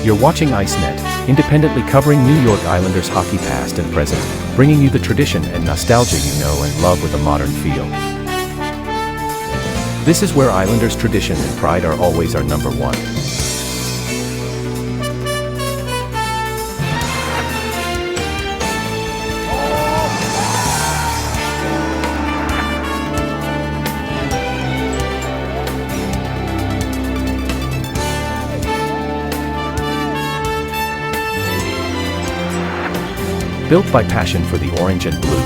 You're watching ICENET, independently covering New York Islanders hockey past and present, bringing you the tradition and nostalgia you know and love with a modern feel. This is where Islanders tradition and pride are always our number one. Built by passion for the orange and blue.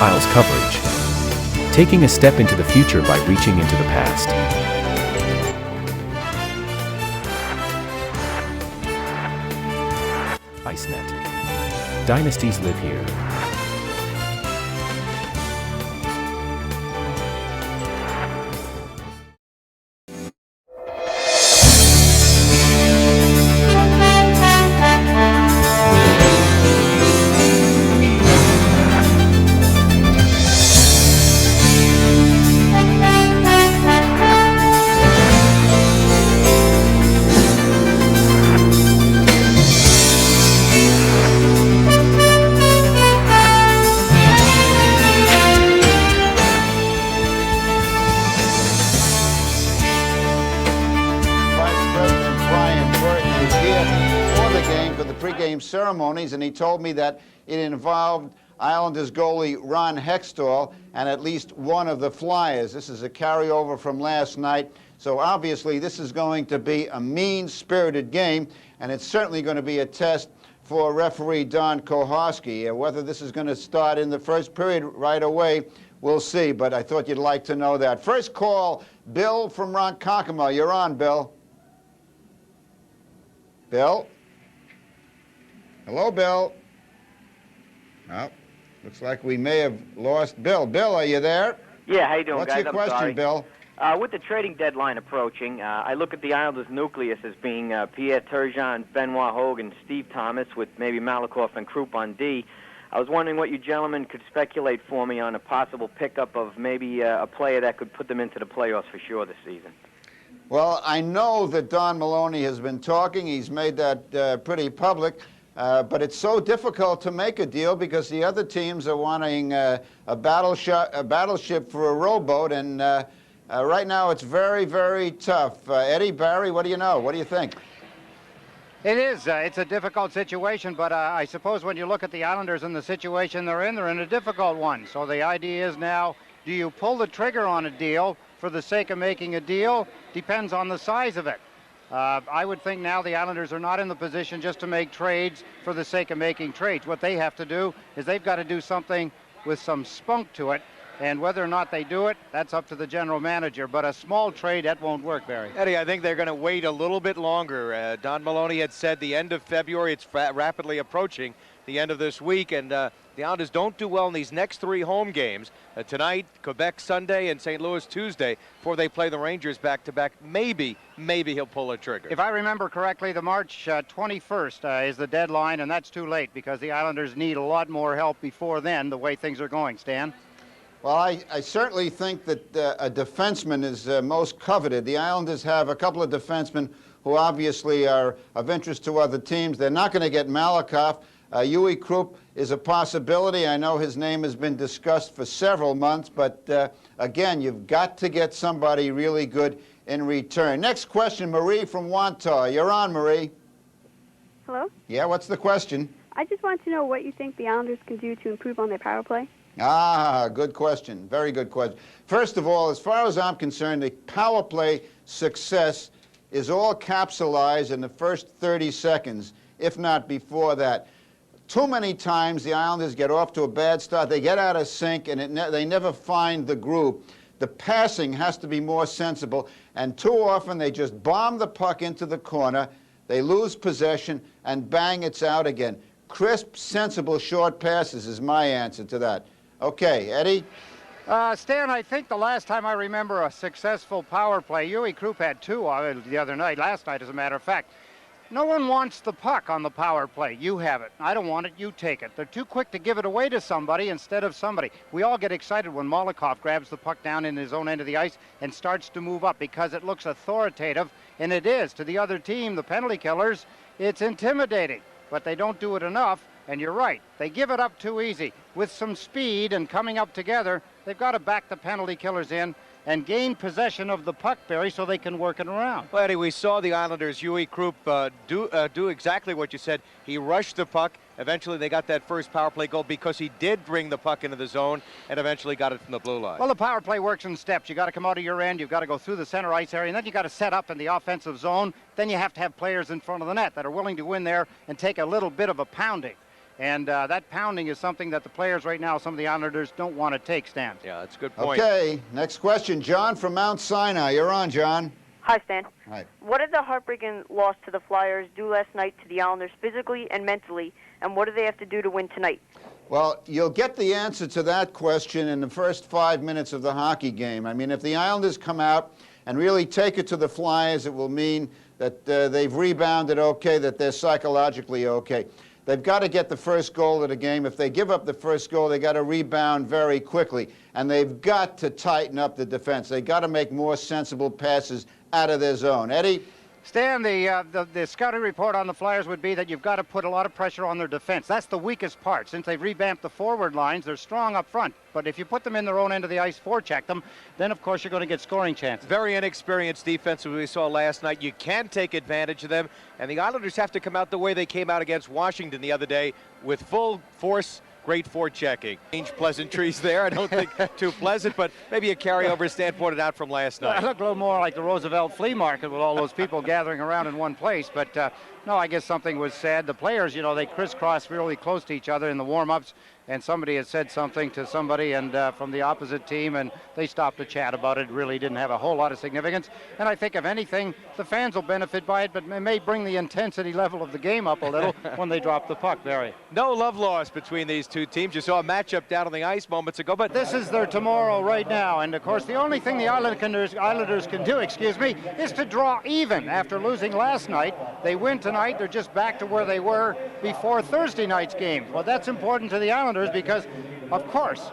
Isles coverage. Taking a step into the future by reaching into the past. ICENET. Dynasties live here. Pre-game ceremonies, and he told me that it involved Islanders goalie Ron Hextall and at least one of the Flyers. This is a carryover from last night, so obviously this is going to be a mean-spirited game, and it's certainly going to be a test for referee Don Koharski. Whether this is going to start in the first period right away, we'll see, but I thought you'd like to know that. First call, Bill from Ronkonkoma. You're on, Bill. Bill? Hello, Bill. Oh, looks like we may have lost Bill. Bill, are you there? Yeah, how you doing, What's guys? your question, Bill? With the trading deadline approaching, I look at the Islanders' nucleus as being Pierre Turgeon, Benoit Hogan, Steve Thomas, with maybe Malakoff and Krupp on D. I was wondering what you gentlemen could speculate for me on a possible pickup of maybe a player that could put them into the playoffs for sure this season. Well, I know that Don Maloney has been talking. He's made that pretty public. But it's so difficult to make a deal because the other teams are wanting a battleship for a rowboat, and right now it's very, very tough. Eddie, Barry, what do you know? What do you think? It is. It's a difficult situation, but I suppose when you look at the Islanders and the situation they're in a difficult one. So the idea is now, do you pull the trigger on a deal for the sake of making a deal? Depends on the size of it. I would think now the Islanders are not in the position just to make trades for the sake of making trades. What they have to do is they've got to do something with some spunk to it, and whether or not they do it, that's up to the general manager. But a small trade, that won't work, Barry. Eddie, I think they're going to wait a little bit longer. Don Maloney had said the end of February. It's rapidly approaching the end of this week, and the Islanders don't do well in these next three home games. Tonight, Quebec Sunday, and St. Louis Tuesday, before they play the Rangers back-to-back. Maybe he'll pull a trigger. If I remember correctly, the March 21st is the deadline, and that's too late because the Islanders need a lot more help before then, the way things are going. Stan? Well, I certainly think that a defenseman is most coveted. The Islanders have a couple of defensemen who obviously are of interest to other teams. They're not going to get Malakoff. Yui Krupp is a possibility. I know his name has been discussed for several months, but again, you've got to get somebody really good in return. Next question, Marie from Wantagh. You're on, Marie. Hello? Yeah, what's the question? I just want to know what you think the Islanders can do to improve on their power play. Ah, good question. Very good question. First of all, as far as I'm concerned, the power play success is all capsulized in the first 30 seconds, if not before that. Too many times the Islanders get off to a bad start. They get out of sync, and they never find the groove. The passing has to be more sensible, and too often they just bomb the puck into the corner. They lose possession, and bang, it's out again. Crisp, sensible, short passes is my answer to that. Okay, Eddie? Stan, I think the last time I remember a successful power play, Yui Krupp had two the other night, last night as a matter of fact. No one wants the puck on the power play. You have it. I don't want it. You take it. They're too quick to give it away to somebody instead of somebody. We all get excited when Molotov grabs the puck down in his own end of the ice and starts to move up because it looks authoritative, and it is. To the other team, the penalty killers, it's intimidating, but they don't do it enough, and you're right. They give it up too easy. With some speed and coming up together, they've got to back the penalty killers in and gain possession of the puck, Barry, so they can work it around. Well, Eddie, we saw the Islanders' Huey Krupp do exactly what you said. He rushed the puck. Eventually, they got that first power play goal because he did bring the puck into the zone and eventually got it from the blue line. Well, the power play works in steps. You got to come out of your end. You've got to go through the center ice area, and then you got to set up in the offensive zone. Then you have to have players in front of the net that are willing to win there and take a little bit of a pounding. And that pounding is something that the players right now, some of the Islanders, don't want to take, Stan. Yeah, that's a good point. Okay, next question. John from Mount Sinai. You're on, John. Hi, Stan. Hi. What did the heartbreaking loss to the Flyers do last night to the Islanders physically and mentally, and what do they have to do to win tonight? Well, you'll get the answer to that question in the first 5 minutes of the hockey game. I mean, if the Islanders come out and really take it to the Flyers, it will mean that they've rebounded okay, that they're psychologically okay. They've got to get the first goal of the game. If they give up the first goal, they've got to rebound very quickly. And they've got to tighten up the defense. They've got to make more sensible passes out of their zone. Eddie? Stan, the scouting report on the Flyers would be that you've got to put a lot of pressure on their defense. That's the weakest part. Since they've revamped the forward lines, they're strong up front. But if you put them in their own end of the ice, forecheck them, then, of course, you're going to get scoring chances. Very inexperienced defense, as we saw last night. You can take advantage of them, and the Islanders have to come out the way they came out against Washington the other day with full force. Great forechecking. Pleasantries there. I don't think too pleasant, but maybe a carryover. Stan pointed out from last night. It looked a little more like the Roosevelt flea market with all those people gathering around in one place. But no, I guess something was said. The players, you know, they crisscross really close to each other in the warm-ups, and somebody had said something to somebody and from the opposite team, and they stopped to chat about it. It really didn't have a whole lot of significance. And I think, if anything, the fans will benefit by it, but it may bring the intensity level of the game up a little when they drop the puck, Barry. No love lost between these two teams. You saw a matchup down on the ice moments ago, but this is their tomorrow right now. And, of course, the only thing the Islanders can do, is to draw even. After losing last night, they win tonight. They're just back to where they were before Thursday night's game. Well, that's important to the Islanders because, of course,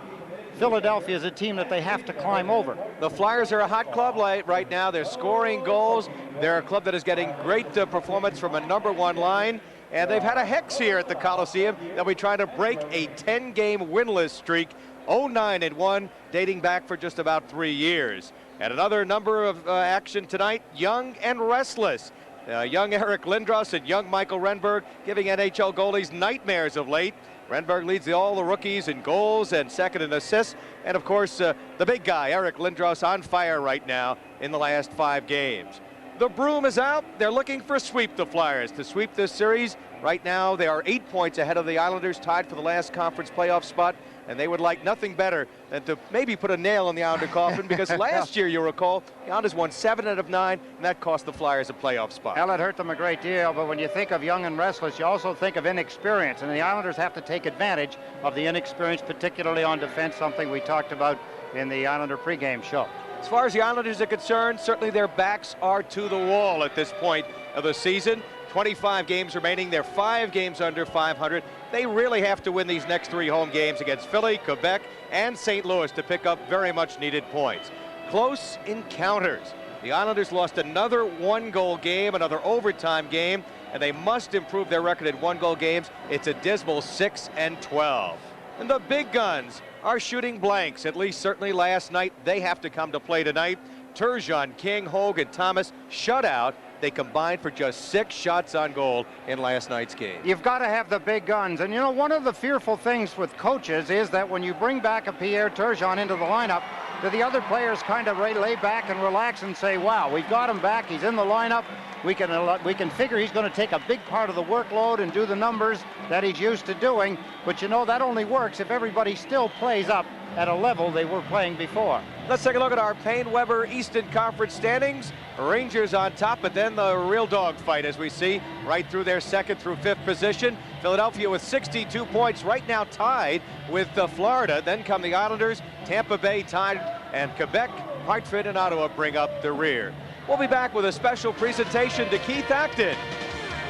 Philadelphia is a team that they have to climb over. The Flyers are a hot club right now. They're scoring goals. They're a club that is getting great performance from a #1 line. And they've had a hex here at the Coliseum. They'll be trying to break a 10-game winless streak, 0-9-1, dating back for just about 3 years. And another number of action tonight, young and restless. Young Eric Lindros and young Michael Renberg giving NHL goalies nightmares of late. Renberg leads all the rookies in goals and second in assists. And, of course, the big guy, Eric Lindros, on fire right now in the last 5 games. The broom is out. They're looking for a sweep, the Flyers, to sweep this series. Right now, they are 8 points ahead of the Islanders, tied for the last conference playoff spot. And they would like nothing better than to maybe put a nail in the Islander coffin, because last year, you recall, the Islanders won 7 out of 9, and that cost the Flyers a playoff spot. Well, it hurt them a great deal, but when you think of young and restless, you also think of inexperience, and the Islanders have to take advantage of the inexperience, particularly on defense, something we talked about in the Islander pregame show. As far as the Islanders are concerned, certainly their backs are to the wall at this point of the season. 25 games remaining. They're 5 games under 500. They really have to win these next 3 home games against Philly, Quebec, and St. Louis to pick up very much needed points. Close encounters. The Islanders lost another 1-goal game, another overtime game, and they must improve their record at 1-goal games. It's a dismal 6-12. And the big guns are shooting blanks, at least certainly last night. They have to come to play tonight. Turgeon, King, Hogan, Thomas shut out. They combined for just 6 shots on goal in last night's game. You've got to have the big guns. And, you know, one of the fearful things with coaches is that when you bring back a Pierre Turgeon into the lineup, do the other players kind of lay back and relax and say, wow, we've got him back. He's in the lineup. We can figure he's going to take a big part of the workload and do the numbers that he's used to doing. But, you know, that only works if everybody still plays up at a level they were playing before. Let's take a look at our Payne-Weber Eastern Conference standings. Rangers on top, but then the real dogfight, as we see, right through their 2nd through 5th position. Philadelphia with 62 points, right now tied with Florida. Then come the Islanders, Tampa Bay tied, and Quebec, Hartford, and Ottawa bring up the rear. We'll be back with a special presentation to Keith Acton.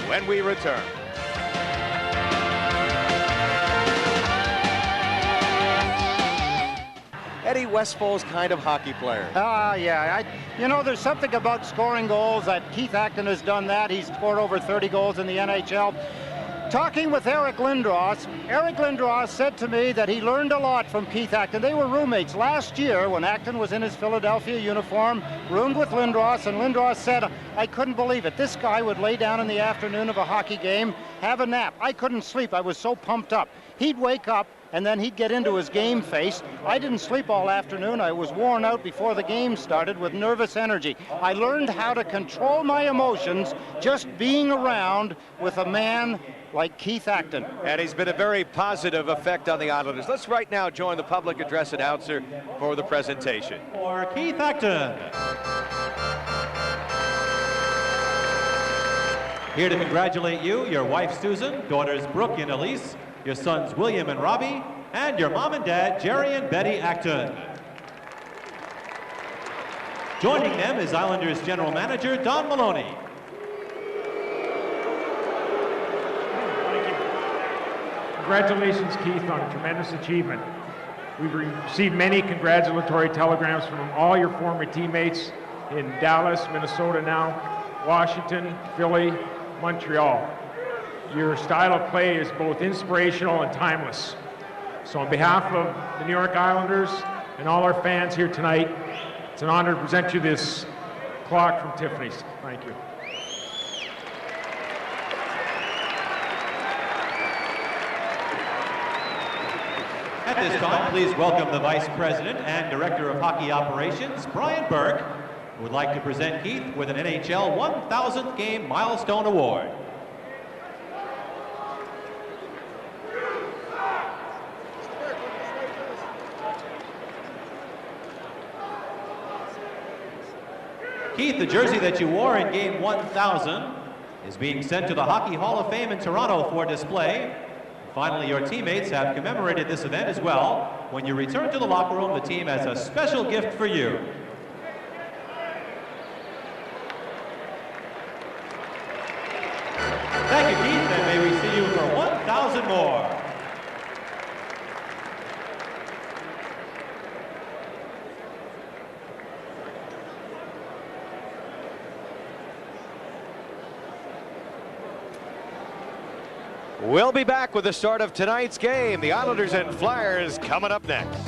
when we return. Eddie, Westfall's kind of hockey player. Yeah. You know, there's something about scoring goals that Keith Acton has done that. He's scored over 30 goals in the NHL. Talking with Eric Lindros said to me that he learned a lot from Keith Acton. They were roommates last year when Acton was in his Philadelphia uniform, roomed with Lindros, and Lindros said, I couldn't believe it. This guy would lay down in the afternoon of a hockey game, have a nap. I couldn't sleep. I was so pumped up. He'd wake up, and then he'd get into his game face. I didn't sleep all afternoon. I was worn out before the game started with nervous energy. I learned how to control my emotions just being around with a man like Keith Acton. And he's been a very positive effect on the Islanders. Let's right now join the public address announcer for the presentation. For Keith Acton. Here to congratulate you, your wife Susan, daughters Brooke and Elise, your sons William and Robbie, and your mom and dad, Jerry and Betty Acton. Joining them is Islanders General Manager Don Maloney. Congratulations, Keith, on a tremendous achievement. We've received many congratulatory telegrams from all your former teammates in Dallas, Minnesota now, Washington, Philly, Montreal. Your style of play is both inspirational and timeless. So on behalf of the New York Islanders and all our fans here tonight, it's an honor to present you this clock from Tiffany's. Thank you. At this time, please welcome the Vice President and Director of Hockey Operations, Brian Burke, who would like to present Keith with an NHL 1000th Game Milestone Award. Keith, the jersey that you wore in Game 1000 is being sent to the Hockey Hall of Fame in Toronto for display. Finally, your teammates have commemorated this event as well. When you return to the locker room, the team has a special gift for you. Thank you, Keith, and may we see you for 1,000 more. We'll be back with the start of tonight's game. The Islanders and Flyers coming up next.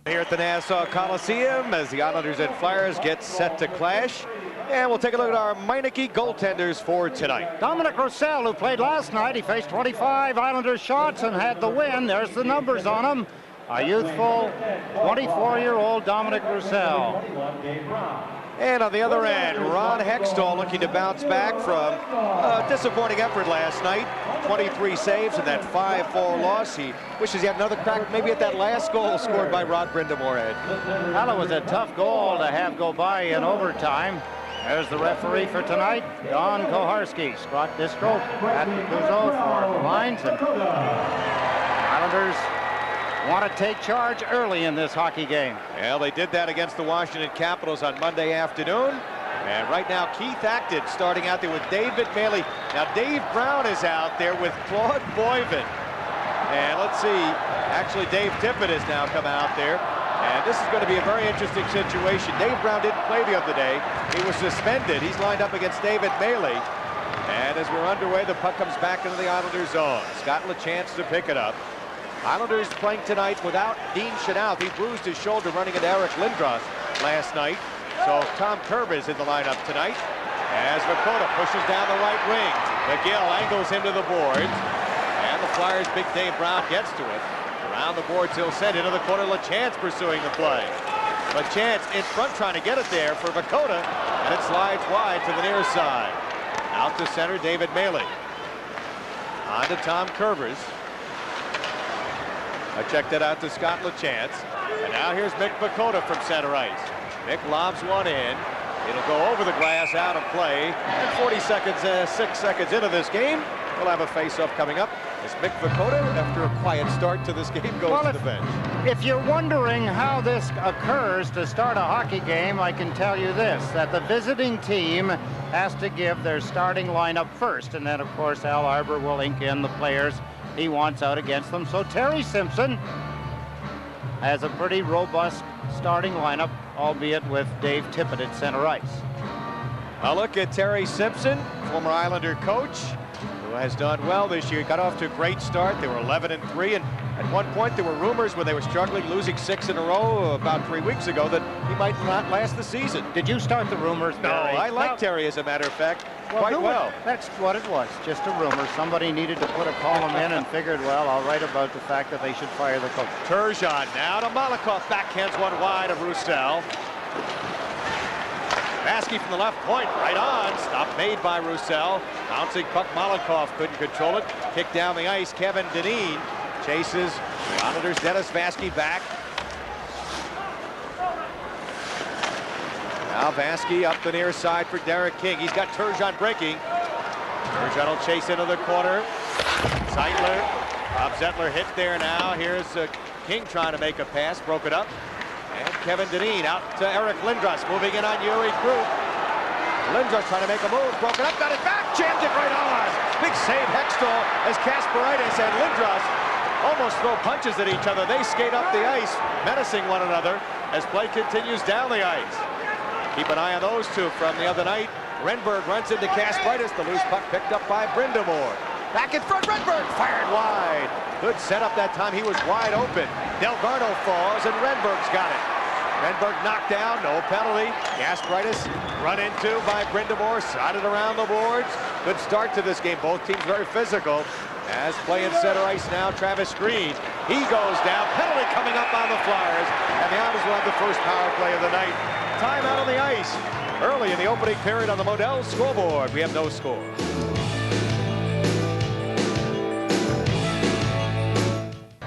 Here at the Nassau Coliseum as the Islanders and Flyers get set to clash. And we'll take a look at our Meineke goaltenders for tonight. Dominic Roussel, who played last night, he faced 25 Islanders shots and had the win. There's the numbers on him. A youthful 24-year-old Dominic Roussel. And on the other end, Ron Hextall looking to bounce back from a disappointing effort last night. 23 saves in that 5-4 loss. He wishes he had another crack maybe at that last goal scored by Rod Brindamore. Well, it was a tough goal to have go by in overtime. There's the referee for tonight, Don Koharski. Scott Distro, Pat Cuso for the lines. And Islanders want to take charge early in this hockey game. Well, they did that against the Washington Capitals on Monday afternoon. And right now, Keith Acton starting out there with David Bailey. Now, Dave Brown is out there with Claude Boivin. And let's see, actually, Dave Tippett has now come out there. And this is going to be a very interesting situation. Dave Brown didn't play the other day. He was suspended. He's lined up against David Bailey. And as we're underway, the puck comes back into the Islanders' zone. Scott LaChance to pick it up. Islanders playing tonight without Dean Chenault. He bruised his shoulder running into Eric Lindros last night. So Tom Kerb is in the lineup tonight. As Vakota pushes down the right wing. McGill angles him to the boards. And the Flyers' big Dave Brown gets to it. Around the boards, he'll send into the corner. LaChance pursuing the play. LaChance in front trying to get it there for Vakota. And it slides wide to the near side. Out to center, David Maley. On to Tom Kerbers. I checked that out to Scott LaChance. And now here's Mick Vakota from center ice. Mick lobs one in. It'll go over the glass, out of play. And 40 seconds, 6 seconds into this game, we'll have a face-off coming up as Mick Vakota, after a quiet start to this game, goes to the bench. If you're wondering how this occurs to start a hockey game, I can tell you this, that the visiting team has to give their starting lineup first, and then, of course, Al Arbor will ink in the players he wants out against them. So Terry Simpson has a pretty robust starting lineup, albeit with Dave Tippett at center ice. A look at Terry Simpson, former Islander coach, who has done well this year. Got off to a great start. They were 11-3, and at one point there were rumors when they were struggling, losing 6 in a row about 3 weeks ago, that he might not last the season. Did you start the rumors, No, Terry? I like Terry, as a matter of fact, quite well. That's what it was, just a rumor. Somebody needed to put a column in and figured, well, I'll write about the fact that they should fire the coach. Turgeon now to Malakoff, backhands one wide of Roussel. Vaske from the left point, right on. Stop made by Roussel. Bouncing puck, Malakoff couldn't control it. Kick down the ice, Kevin Dineen chases the Islanders' Dennis Vaske back. Now Vaske up the near side for Derek King. He's got Turgeon breaking. Turgeon will chase into the corner. Zeitler, Bob Zettler hit there now. Here's King trying to make a pass, broke it up. And Kevin Dineen out to Eric Lindros, moving in on Yuri Krupp. Lindros trying to make a move, broken up, got it back, jammed it right on. Big save, Hextall, as Kasparaitis and Lindros almost throw punches at each other. They skate up the ice, menacing one another as play continues down the ice. Keep an eye on those two from the other night. Renberg runs into Kasparaitis, the loose puck picked up by Brindamore. Back in front, Renberg fired wide. Good setup that time, he was wide open. Delgarno falls and Renberg's got it. Renberg knocked down, no penalty. Kasparaitis run into by Brindamore, sided around the boards. Good start to this game, both teams very physical. As play in center ice now, Travis Green. He goes down, penalty coming up on the Flyers, and the Islanders will have the first power play of the night. Time out on the ice. Early in the opening period on the Modell scoreboard, we have no score.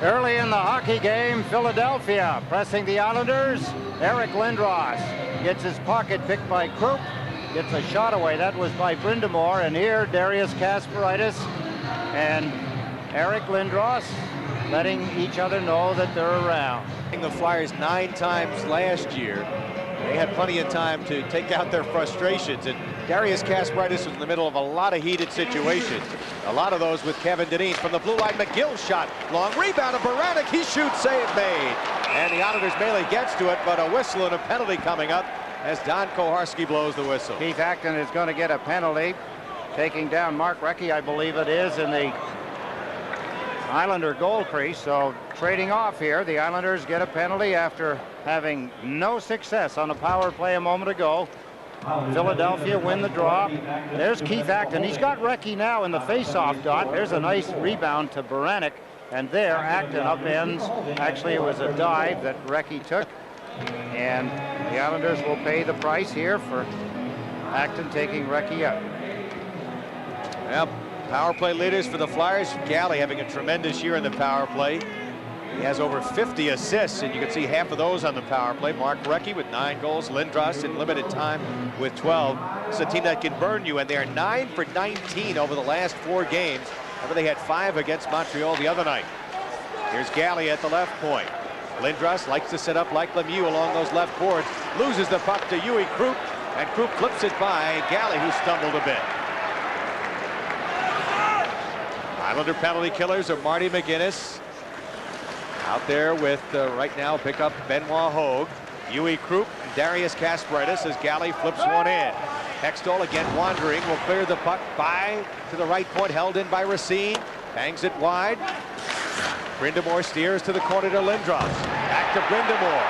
Early in the hockey game, Philadelphia pressing the Islanders. Eric Lindros gets his pocket picked by Krupp, gets a shot away. That was by Brindamore, and here Darius Kasparaitis and Eric Lindros letting each other know that they're around. The Flyers 9 times last year. They had plenty of time to take out their frustrations, and Darius Kasparaitis was in the middle of a lot of heated situations. A lot of those with Kevin Dineen from the blue line. McGill shot, long rebound of Baranek. He shoots, save made. And the Islanders melee gets to it, but a whistle and a penalty coming up as Don Koharski blows the whistle. Keith Acton is going to get a penalty, taking down Mark Recchi, I believe it is, in the Islander goal crease. So trading off here, the Islanders get a penalty after having no success on a power play a moment ago. Philadelphia win the draw. There's Keith Acton. He's got Recchi now in the face-off dot. There's a nice rebound to Baranek, and there Acton upends. Actually, it was a dive that Recchi took, and the Islanders will pay the price here for Acton taking Recchi out. Yep. Power play leaders for the Flyers. Galley having a tremendous year in the power play. He has over 50 assists, and you can see half of those on the power play. Mark Recchi with 9 goals. Lindros in limited time with 12. It's a team that can burn you, and they are 9 for 19 over the last 4 games. Remember, they had 5 against Montreal the other night. Here's Galley at the left point. Lindros likes to set up like Lemieux along those left boards. Loses the puck to Yui Krupp, and Krupp flips it by Galley, who stumbled a bit. Islander penalty killers are Marty McGinnis. Out there with, right now, pick up Benoit Hogue. Yui Krupp, Darius Kasparaitis as Galley flips one in. Hextall again wandering, will clear the puck by to the right point, held in by Racine. Bangs it wide. Brindamore steers to the corner to Lindros. Back to Brindamore.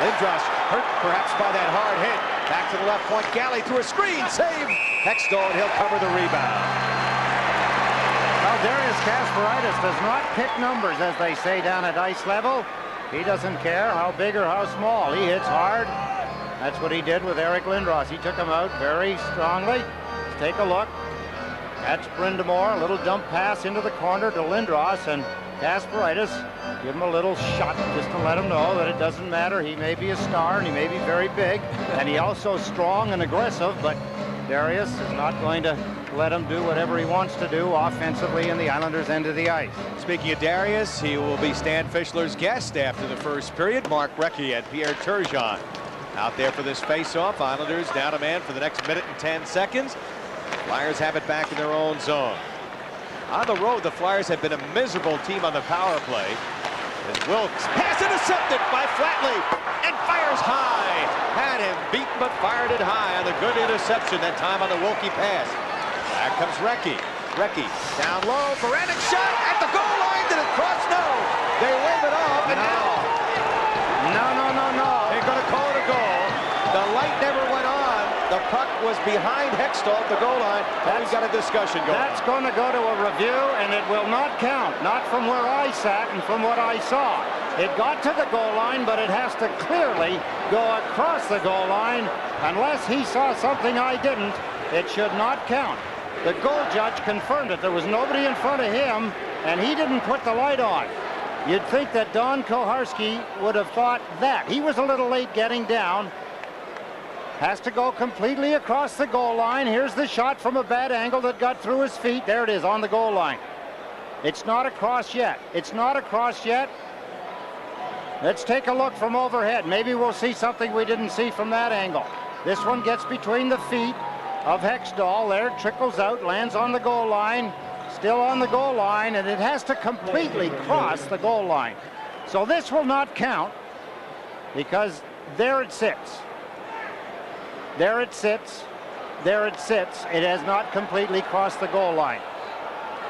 Lindros hurt perhaps by that hard hit. Back to the left point, Galley through a screen, save Hextall, and he'll cover the rebound. Well, Darius Kasparaitis does not pick numbers, as they say down at ice level. He doesn't care how big or how small. He hits hard. That's what he did with Eric Lindros. He took him out very strongly. Let's take a look. That's Brindamore. A little dump pass into the corner to Lindros, and Kasparaitis give him a little shot just to let him know that it doesn't matter. He may be a star, and he may be very big, and he also strong and aggressive, but Darius is not going to let him do whatever he wants to do offensively in the Islanders' end of the ice. Speaking of Darius, he will be Stan Fischler's guest after the first period. Mark Recchi and Pierre Turgeon out there for this face-off. Islanders down a man for the next minute and 10 seconds. Flyers have it back in their own zone. On the road, the Flyers have been a miserable team on the power play. As Wilkes pass intercepted by Flatley and fires high. Had him beaten but fired it high on the good interception that time on the Wilkie pass. Back comes Recchi. Recchi down low. Baranek shot at the goal line. Did it cross? No. They wave it off and now. No. They're going to call it a goal. The light never went on. The puck was behind Hextall at the goal line. We've got a discussion going on. That's going to go to a review, and it will not count. Not from where I sat and from what I saw. It got to the goal line, but it has to clearly go across the goal line. Unless he saw something I didn't, it should not count. The goal judge confirmed it. There was nobody in front of him, and he didn't put the light on. You'd think that Don Koharski would have thought that. He was a little late getting down. Has to go completely across the goal line. Here's the shot from a bad angle that got through his feet. There it is on the goal line. It's not across yet. It's not across yet. Let's take a look from overhead. Maybe we'll see something we didn't see from that angle. This one gets between the feet of Hextall. There, trickles out, lands on the goal line. Still on the goal line, and it has to completely cross the goal line. So this will not count because there it sits. There it sits. There it sits. It has not completely crossed the goal line.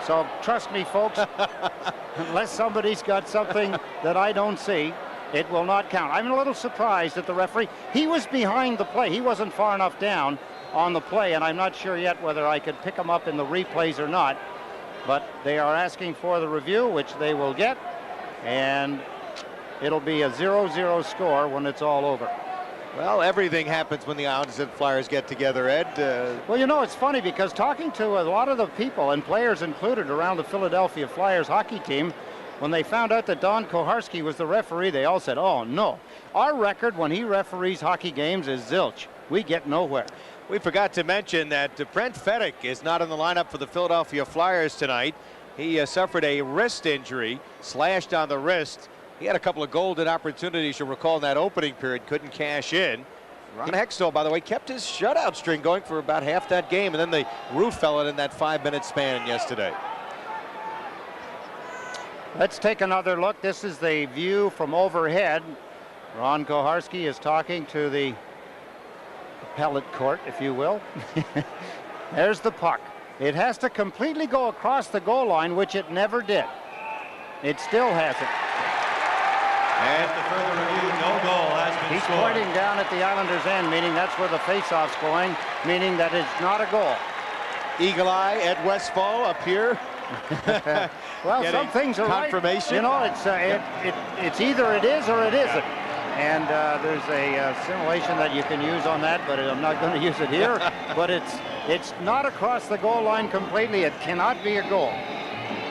So trust me, folks, unless somebody's got something that I don't see, it will not count. I'm a little surprised at the referee. He was behind the play. He wasn't far enough down on the play, and I'm not sure yet whether I could pick him up in the replays or not. But they are asking for the review, which they will get, and it'll be a 0-0 score when it's all over. Well, everything happens when the Islanders and Flyers get together, Ed. Well, you know, it's funny because talking to a lot of the people, and players included, around the Philadelphia Flyers hockey team, when they found out that Don Koharski was the referee, they all said, oh, no. Our record when he referees hockey games is zilch. We get nowhere. We forgot to mention that Brent Fedek is not in the lineup for the Philadelphia Flyers tonight. He suffered a wrist injury, slashed on the wrist. He had a couple of golden opportunities, you'll recall, in that opening period, couldn't cash in. Ron Hextall, by the way, kept his shutout string going for about half that game, and then the roof fell in that 5-minute span yesterday. Let's take another look. This is the view from overhead. Ron Koharski is talking to the appellate court, if you will. There's the puck. It has to completely go across the goal line, which it never did. It still hasn't. And the further review, no goal has been He's scored. pointing down at the Islanders' end, meaning that's where the face-off's going, meaning that it's not a goal. Eagle eye at Westfall up here. Well, some things are confirmation. Right. You know, it's either it is or it isn't. And there's a simulation that you can use on that, but I'm not going to use it here. But it's not across the goal line completely. It cannot be a goal.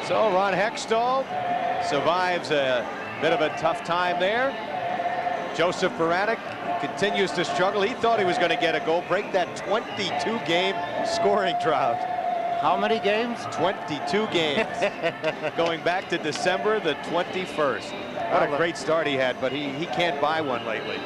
So Ron Hextall survives a bit of a tough time there. Joseph Baranek continues to struggle. He thought he was going to get a goal, break that 22-game scoring drought. How many games? 22 games. Going back to December the 21st. What a great start he had, but he can't buy one lately.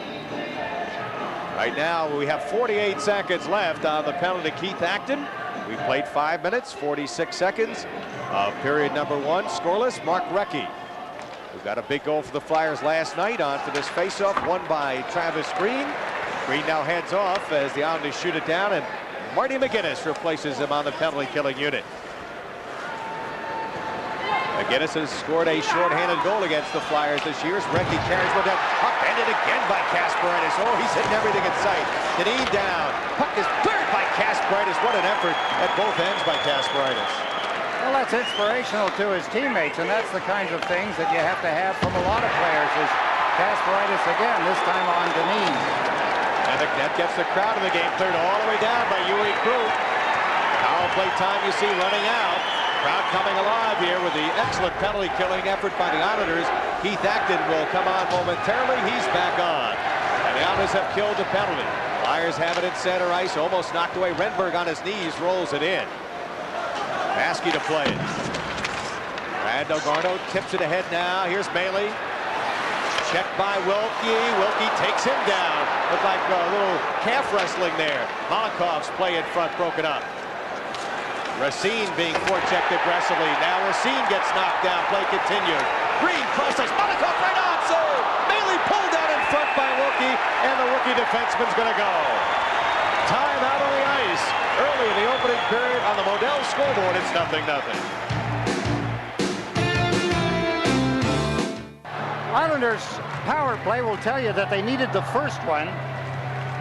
Right now, we have 48 seconds left on the penalty to Keith Acton. We played 5 minutes, 46 seconds of period number one. Scoreless, Mark Recchi. We've got a big goal for the Flyers last night on for this faceoff, won by Travis Green. Green now heads off as the Islanders shoot it down, and Marty McGinnis replaces him on the penalty killing unit. McGinnis has scored a shorthanded goal against the Flyers this year. Recchi carries one down. Upended again by Kasparaitis. Oh, he's hitting everything in sight. Deneen down. Puck is cleared by Kasparaitis. What an effort at both ends by Kasparaitis. Well, that's inspirational to his teammates, and that's the kinds of things that you have to have from a lot of players. Is Kasparaitis again, this time on Deneen. And that gets the crowd in the game cleared all the way down by Yuri Krug. Power play time you see running out. Crowd coming alive here with the excellent penalty killing effort by the Islanders. Keith Acton will come on momentarily. He's back on. And the Islanders have killed the penalty. Flyers have it at center ice, almost knocked away. Renberg on his knees rolls it in. Maskey to play it. Randall Garno tips it ahead now. Here's Bailey. Checked by Wilkie. Wilkie takes him down. Looked like a little calf wrestling there. Malakov's play in front broken up. Racine being forechecked aggressively. Now Racine gets knocked down. Play continued. Green crosses. Malikov right on. So Bailey pulled out in front by Wilkie, and the rookie defenseman's going to go. Time out on the ice. Early in the opening period on the Modell scoreboard, it's 0-0. Islanders power play will tell you that they needed the first one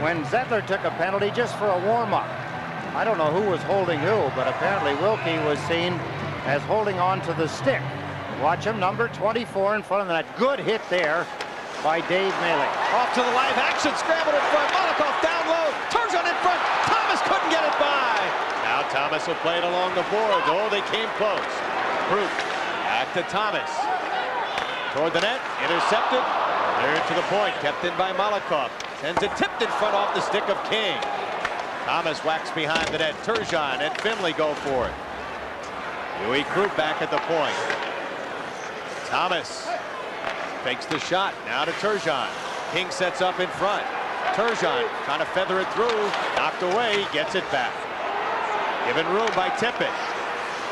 when Zettler took a penalty just for a warm-up. I don't know who was holding who, but apparently Wilkie was seen as holding on to the stick. Watch him, number 24 in front of that. Good hit there by Dave Maley. Off to the live action, scrambled in front. Malikov down low, turns on in front. Thomas couldn't get it by. Now Thomas will play it along the boards. Oh, they came close. Proof. Back to Thomas. Toward the net, intercepted. There to the point, kept in by Malikov. Sends it tipped in front off the stick of King. Thomas whacks behind the net. Turgeon and Finley go for it. Huey Krupp back at the point. Thomas fakes the shot. Now to Turgeon. King sets up in front. Turgeon trying to feather it through. Knocked away. Gets it back. Given room by Tippett.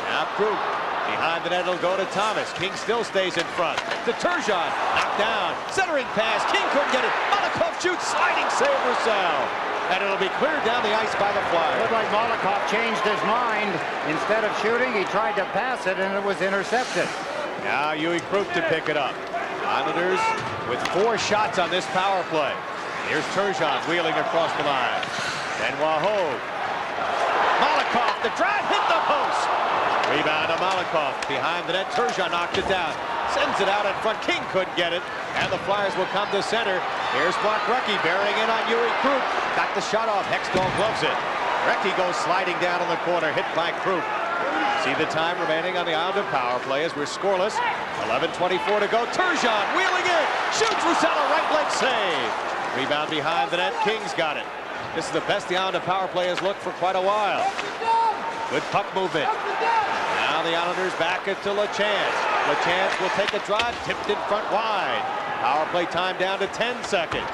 Now Krupp. Behind the net, it'll go to Thomas. King still stays in front. To Turgeon. Knocked down. Centering pass. King couldn't get it. Malikov shoots. Sliding save Roussel. And it'll be cleared down the ice by the Flyers. Looked like Malikov changed his mind. Instead of shooting, he tried to pass it, and it was intercepted. Now Huey Krupp to pick it up. Islanders with 4 shots on this power play. Here's Turgeon wheeling across the line. Benoit Hogue. Malikov, the drive hit the post. Rebound to Malikov. Behind the net, Turgeon knocked it down. Sends it out in front. King couldn't get it. And the Flyers will come to center. Here's Mark Recchi bearing in on Huey Krupp. Got the shot off. Hextall gloves it. Recchi goes sliding down in the corner. Hit by Krupp. See the time remaining on the Islander power play as we're scoreless. 11:24 to go. Turgeon wheeling in. Shoots Roussel, a right leg save. Rebound behind the net. King's got it. This is the best the Islander power play has looked for quite a while. Good puck movement. Now the Islanders back it to LaChance. LaChance will take a drive, tipped in front wide. Power play time down to 10 seconds.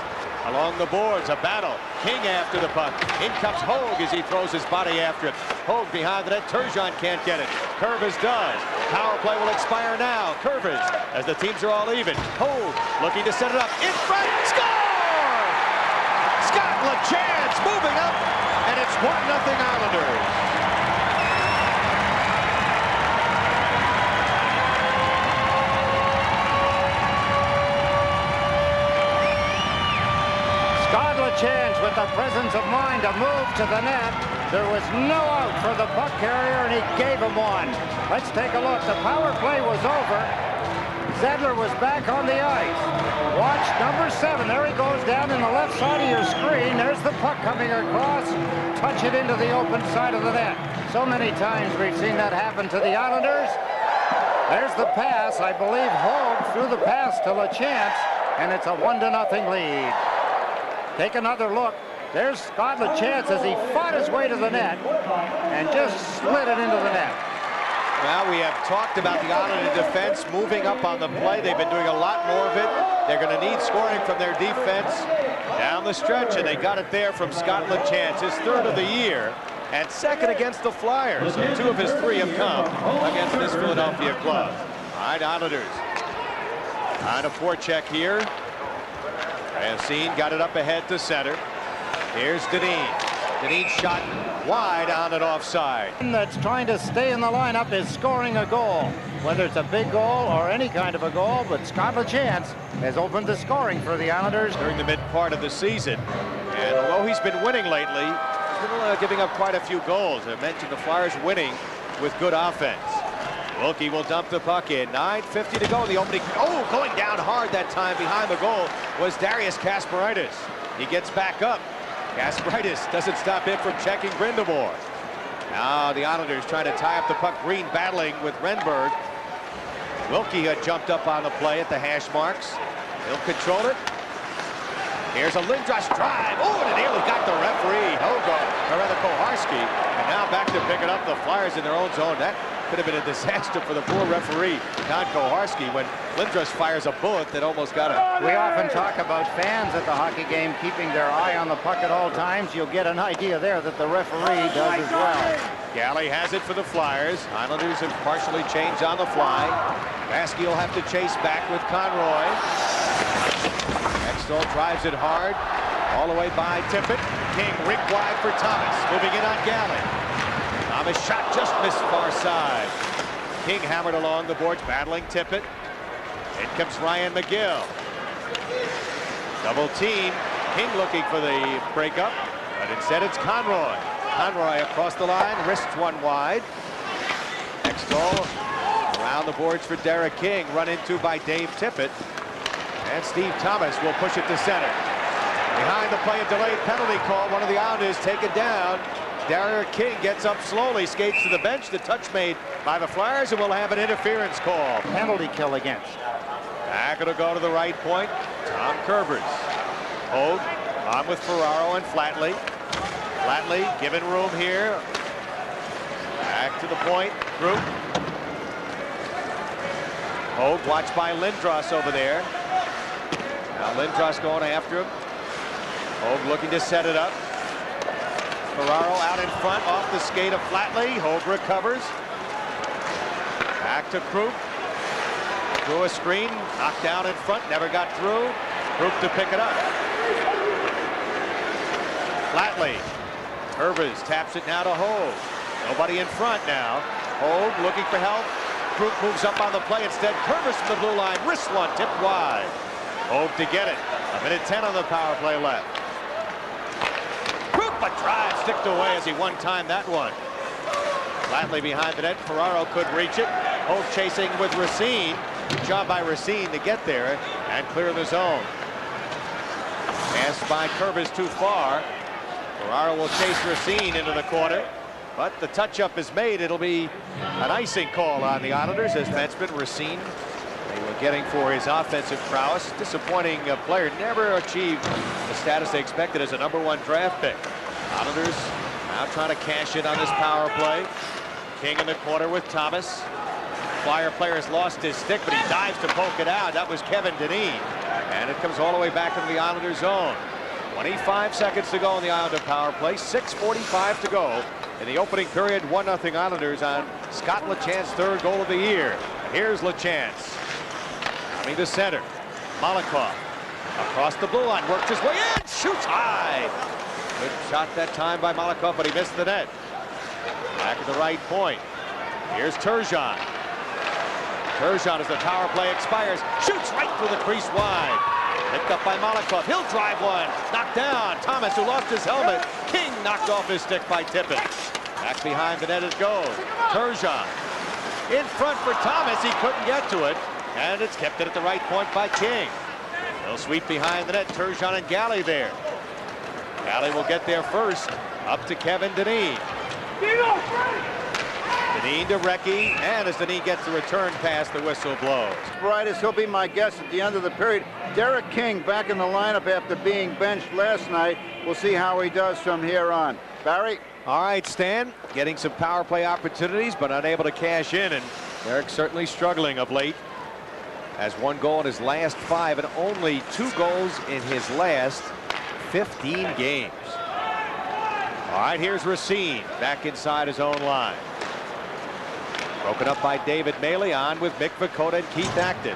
Along the boards, a battle. King after the puck. In comes Hogue as he throws his body after it. Hogue behind the net. Turgeon can't get it. Curvis does. Power play will expire now. Curvis, as the teams are all even. Hogue looking to set it up. In front. Score! Scott LaChance moving up, and it's 1-0 Islanders. Chance with the presence of mind to move to the net. There was no out for the puck carrier, and he gave him one. Let's take a look. The power play was over. Zettler was back on the ice. Watch number 7. There he goes down in the left side of your screen. There's the puck coming across. Touch it into the open side of the net. So many times we've seen that happen to the Islanders. There's the pass. I believe Hogue threw the pass to LaChance, and it's a 1-0 lead. Take another look. There's Scott LaChance as he fought his way to the net and just slid it into the net. Now we have talked about the Islander defense moving up on the play. They've been doing a lot more of it. They're going to need scoring from their defense down the stretch, and they got it there from Scott LaChance, his 3rd of the year, and 2nd against the Flyers. So 2 of his 3 have come against this Philadelphia club. All right, Islanders. On a forecheck here. Racine got it up ahead to center. Here's Dineen. Dineen's shot wide on and offside. That's trying to stay in the lineup is scoring a goal. Whether it's a big goal or any kind of a goal, but Scott LaChance has opened the scoring for the Islanders during the mid part of the season. And although he's been winning lately, he's been giving up quite a few goals. I mentioned the Flyers winning with good offense. Wilkie will dump the puck in. 9:50 to go in the opening. Oh, going down hard that time behind the goal was Darius Kasparaitis. He gets back up. Kasparaitis doesn't stop him from checking Brindamore. Now the Islanders trying to tie up the puck. Green battling with Renberg. Wilkie had jumped up on the play at the hash marks. He'll control it. Here's a Lindros drive. Oh, and it nearly got the referee, Hogarth, or rather Koharski. And now back to pick it up. The Flyers in their own zone. That could have been a disaster for the poor referee, Don Koharski, when Lindros fires a bullet that almost got him. We often talk about fans at the hockey game keeping their eye on the puck at all times. You'll get an idea there that the referee does as well. Galley has it for the Flyers. Islanders have partially changed on the fly. Vasky will have to chase back with Conroy. Hextall drives it hard. All the way by Tippett. King rink wide for Thomas. Moving in on Galley. Thomas shot just missed far side. King hammered along the boards, battling Tippett. In comes Ryan McGill. Double team. King looking for the breakup, but instead it's Conroy. Conroy across the line, wrists one wide. Hextall around the boards for Derek King, run into by Dave Tippett. And Steve Thomas will push it to center. Behind the play, a delayed penalty call. One of the Islanders taken down. Derek King gets up slowly, skates to the bench. The touch made by the Flyers, and will have an interference call. Penalty kill against. Back it'll go to the right point. Tom Kerbers. Hogue on with Ferraro and Flatley. Flatley given room here. Back to the point. Group. Hogue watched by Lindros over there. Now Lindros going after him. Hogue looking to set it up. Ferraro out in front off the skate of Flatley. Hogue recovers. Back to Krupp. Through a screen. Knocked down in front. Never got through. Krupp to pick it up. Flatley. Herbers taps it now to Hogue. Nobody in front now. Hogue looking for help. Krupp moves up on the play. Instead, Herbers from the blue line. Wrist one, tipped wide. Hogue to get it. 1:10 on the power play left. Krupp a drive, sticked away as he one-timed that one. Flatley behind the net. Ferraro could reach it. Hogue chasing with Racine. Good job by Racine to get there and clear the zone. Passed by Kerbers too far. Ferraro will chase Racine into the corner, but the touch-up is made. It'll be an icing call on the Islanders as defenseman Racine. They were getting for his offensive prowess. Disappointing player, never achieved the status they expected as a #1 draft pick. Islanders now trying to cash in on this power play. King in the corner with Thomas. Flyer player has lost his stick, but he dives to poke it out. That was Kevin Dineen. And it comes all the way back into the Islanders zone. 25 seconds to go in the Islander power play. 6:45 to go in the opening period. 1-0 Islanders on Scott Lachance's third goal of the year. And here's Lachance. Coming to center. Malakoff across the blue line. Works his way in. Shoots high. Good shot that time by Malakoff, but he missed the net. Back at the right point. Here's Turgeon. Turgeon as the power play expires. Shoots right through the crease wide. Picked up by Malakoff. He'll drive one. Knocked down. Thomas, who lost his helmet. King knocked off his stick by Tippett. Back behind the net it goes. Turgeon. In front for Thomas. He couldn't get to it. And it's kept it at the right point by King. He'll sweep behind the net. Turgeon and Galley there. Galley will get there first. Up to Kevin Dineen. Dineen to Recchi, and as Dineen gets the return pass, the whistle blows. Brightest, he'll be my guest at the end of the period. Derek King back in the lineup after being benched last night. We'll see how he does from here on. Barry? All right, Stan, getting some power play opportunities, but unable to cash in, and Derek certainly struggling of late. Has 1 goal in his last 5 and only 2 goals in his last 15 games. All right, here's Racine back inside his own line. Broken up by David Maley, on with Mick Vukota and Keith Acton.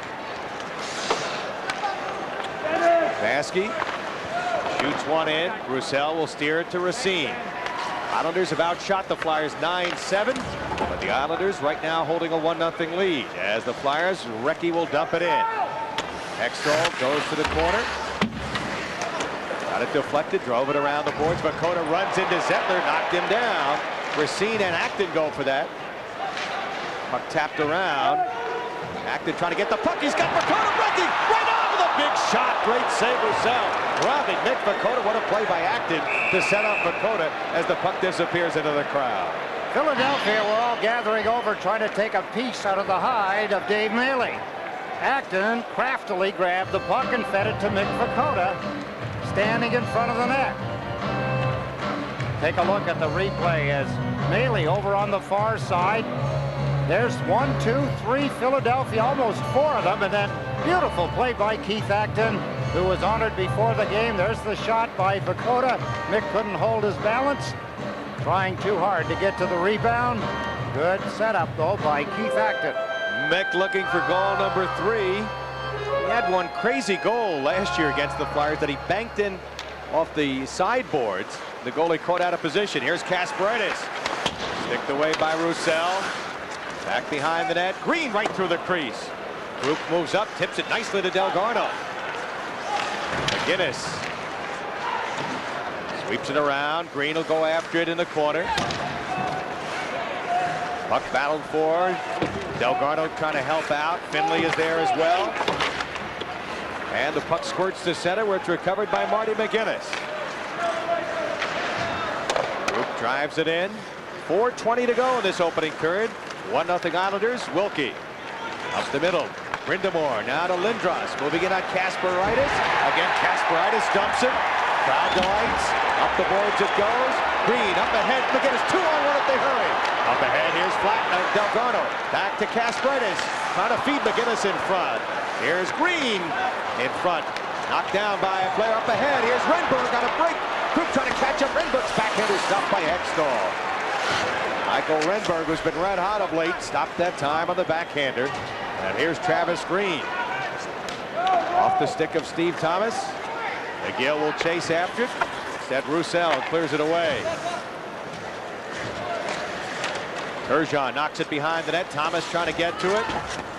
Vasky shoots one in. Roussel will steer it to Racine. Islanders have outshot the Flyers 9-7, but the Islanders right now holding a 1-0 lead. As the Flyers, Recchi will dump it in. Hextall goes to the corner. Got it deflected, drove it around the boards. Vukota runs into Zettler, knocked him down. Racine and Acton go for that. Puck tapped around. Acton trying to get the puck. He's got Vukota breaking right on with a big shot. Great save Roussel. Robbing Mick Vukota. What a play by Acton to set up Vukota as the puck disappears into the crowd. Philadelphia were all gathering over trying to take a piece out of the hide of Dave Maley. Acton craftily grabbed the puck and fed it to Mick Vukota, standing in front of the net. Take a look at the replay as Mealy over on the far side. There's 1, 2, 3, Philadelphia, almost 4 of them, and then beautiful play by Keith Acton, who was honored before the game. There's the shot by Vakota. Mick couldn't hold his balance, trying too hard to get to the rebound. Good setup, though, by Keith Acton. Mick looking for goal number 3. He had one crazy goal last year against the Flyers that he banked in off the sideboards. The goalie caught out of position. Here's Kasparaitis. Sticked away by Roussel. Back behind the net. Green right through the crease. Group moves up, tips it nicely to Delgarno. McGinnis sweeps it around. Green will go after it in the corner. Puck battled for. Delgarno trying to help out. Finley is there as well. And the puck squirts to center where it's recovered by Marty McGinnis. Group drives it in. 4:20 to go in this opening period. 1-0 Islanders. Wilkie up the middle. Brindamore now to Lindros. Moving in on Kasparaitis. Again, Kasparaitis dumps it. Crowd delights. Up the boards it goes. Green up ahead. McGinnis 2-on-1 if they hurry. Up ahead. Here's Flatner. Delgarno. Back to Kasparaitis. Trying to feed McGinnis in front. Here's Green in front. Knocked down by a player up ahead. Here's Renberg on a break. Group trying to catch up. Renberg's backhander stopped by Hextall. Michael Renberg, who's been red hot of late, stopped that time on the backhander. And here's Travis Green. Off the stick of Steve Thomas. McGill will chase after it. Instead, Roussel clears it away. Turgeon knocks it behind the net. Thomas trying to get to it.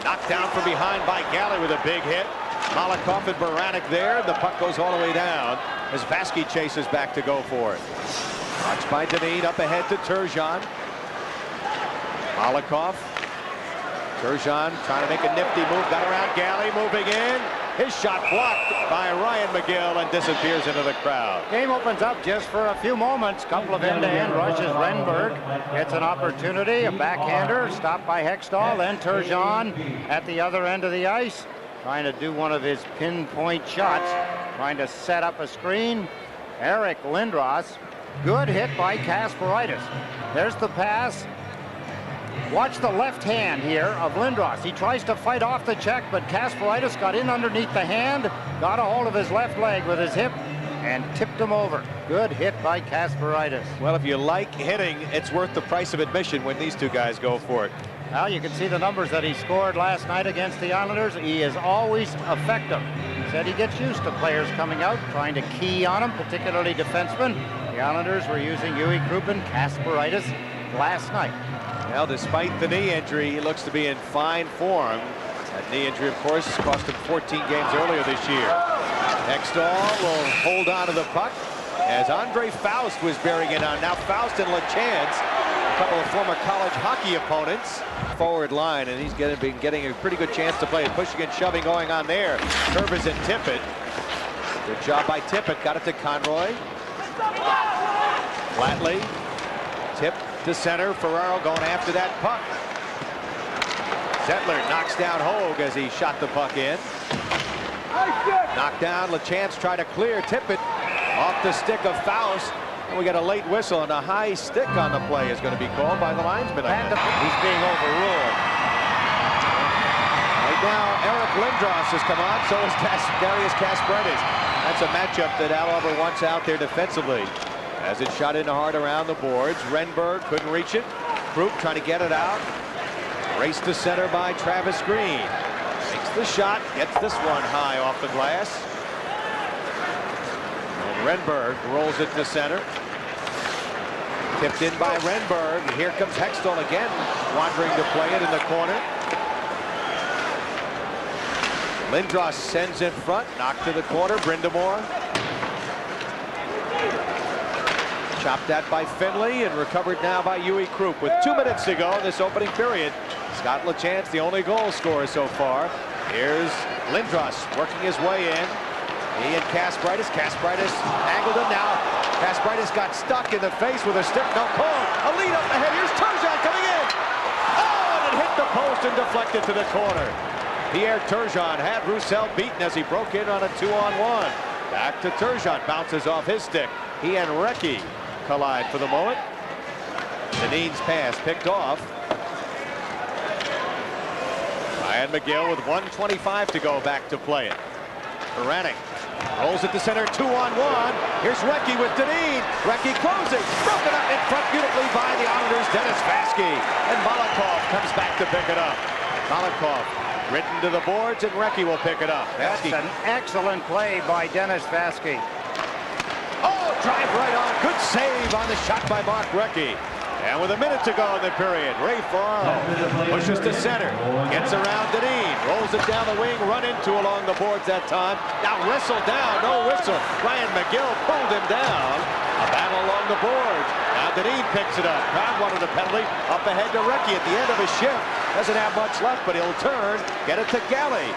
Knocked down from behind by Galley with a big hit. Malakoff and Baranek there. The puck goes all the way down as Vasky chases back to go for it. Watched by Dineen up ahead to Turgeon. Malakoff. Turgeon trying to make a nifty move. Got around Galley, moving in. His shot blocked by Ryan McGill and disappears into the crowd. Game opens up just for a few moments. Couple of end-to-end rushes. Renberg gets an opportunity. A backhander stopped by Hextall. Then Turgeon at the other end of the ice, trying to do one of his pinpoint shots, trying to set up a screen. Eric Lindros. Good hit by Kasparaitis. There's the pass. Watch the left hand here of Lindros. He tries to fight off the check, but Kasparaitis got in underneath the hand, got a hold of his left leg with his hip, and tipped him over. Good hit by Kasparaitis. Well, if you like hitting, it's worth the price of admission when these two guys go for it. Well, you can see the numbers that he scored last night against the Islanders. He is always effective. He said he gets used to players coming out, trying to key on him, particularly defensemen. The Islanders were using Huey Kruppen, Kasparaitis last night. Well, despite the knee injury, he looks to be in fine form. That knee injury, of course, cost him 14 games earlier this year. Hextall will hold on to the puck as Andre Faust was bearing it on. Now Faust and LaChance, a couple of former college hockey opponents, forward line, and he's been getting a pretty good chance to play it. Pushing and shoving going on there. Curvis and Tippett. Good job by Tippett. Got it to Conroy. Flatley. Tip to center. Ferraro going after that puck. Zettler knocks down Hogue as he shot the puck in. Knocked down. LaChance tried to clear. Tippett off the stick of Faust. And we got a late whistle, and a high stick on the play is going to be called by the linesman. He's being overruled. Right now, Eric Lindros has come on. So is Darius Kasparaitis. That's a matchup that Al Albert wants out there defensively. As it shot in hard around the boards. Renberg couldn't reach it. Krupp trying to get it out. Race to center by Travis Green. Makes the shot. Gets this one high off the glass. And Renberg rolls it to center. Tipped in by Renberg. Here comes Hextall again. Wandering to play it in the corner. Lindros sends in front. Knocked to the corner. Brindamore. Chopped at by Finley and recovered now by Huey Krupp. With 2 minutes to go in this opening period. Scott LaChance, the only goal scorer so far. Here's Lindros working his way in. He and Kasparaitis. Kasparaitis angled him now. Kasparaitis got stuck in the face with a stick. No call. A lead up ahead. Here's Turgeon coming in. Oh, and it hit the post and deflected to the corner. Pierre Turgeon had Roussel beaten as he broke in on a 2-on-1. Back to Turgeon. Bounces off his stick. He and Recchi collide for the moment. Dineen's pass picked off. Ryan McGill with 1:25 to go back to play it. Baranek rolls it to center, 2-on-1. Here's Recchi with Dineen. Recchi closing, broken up in front beautifully by the Islanders, Dennis Vaske. And Malakov comes back to pick it up. Malakov written to the boards, and Recchi will pick it up. That's an excellent play by Dennis Vaske. Oh, drive right on. Good save on the shot by Mark Recchi. And with a minute to go in the period, Ray Ferraro pushes to center, gets around Dineen, rolls it down the wing, run into along the boards that time. Now whistle down, no whistle. Ryan McGill pulled him down. A battle along the boards. Now Dineen picks it up. Crowd wanted a penalty. Up ahead to Recchi at the end of his shift. Doesn't have much left, but he'll turn, get it to Galley.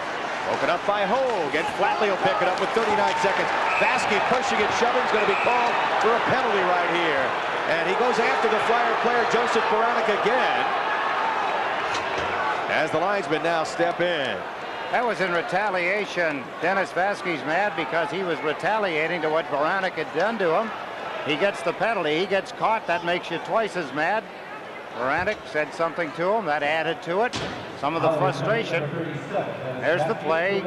Broken up by Hogue, and Flatley will pick it up with 39 seconds. Vaske pushing and shoving is going to be called for a penalty right here. And he goes after the Flyer player, Joseph Baranek, again. As the linesmen now step in. That was in retaliation. Dennis Vaske's mad because he was retaliating to what Baranek had done to him. He gets the penalty. He gets caught. That makes you twice as mad. Baranek said something to him. That added to it. Some of the frustration. There's the play.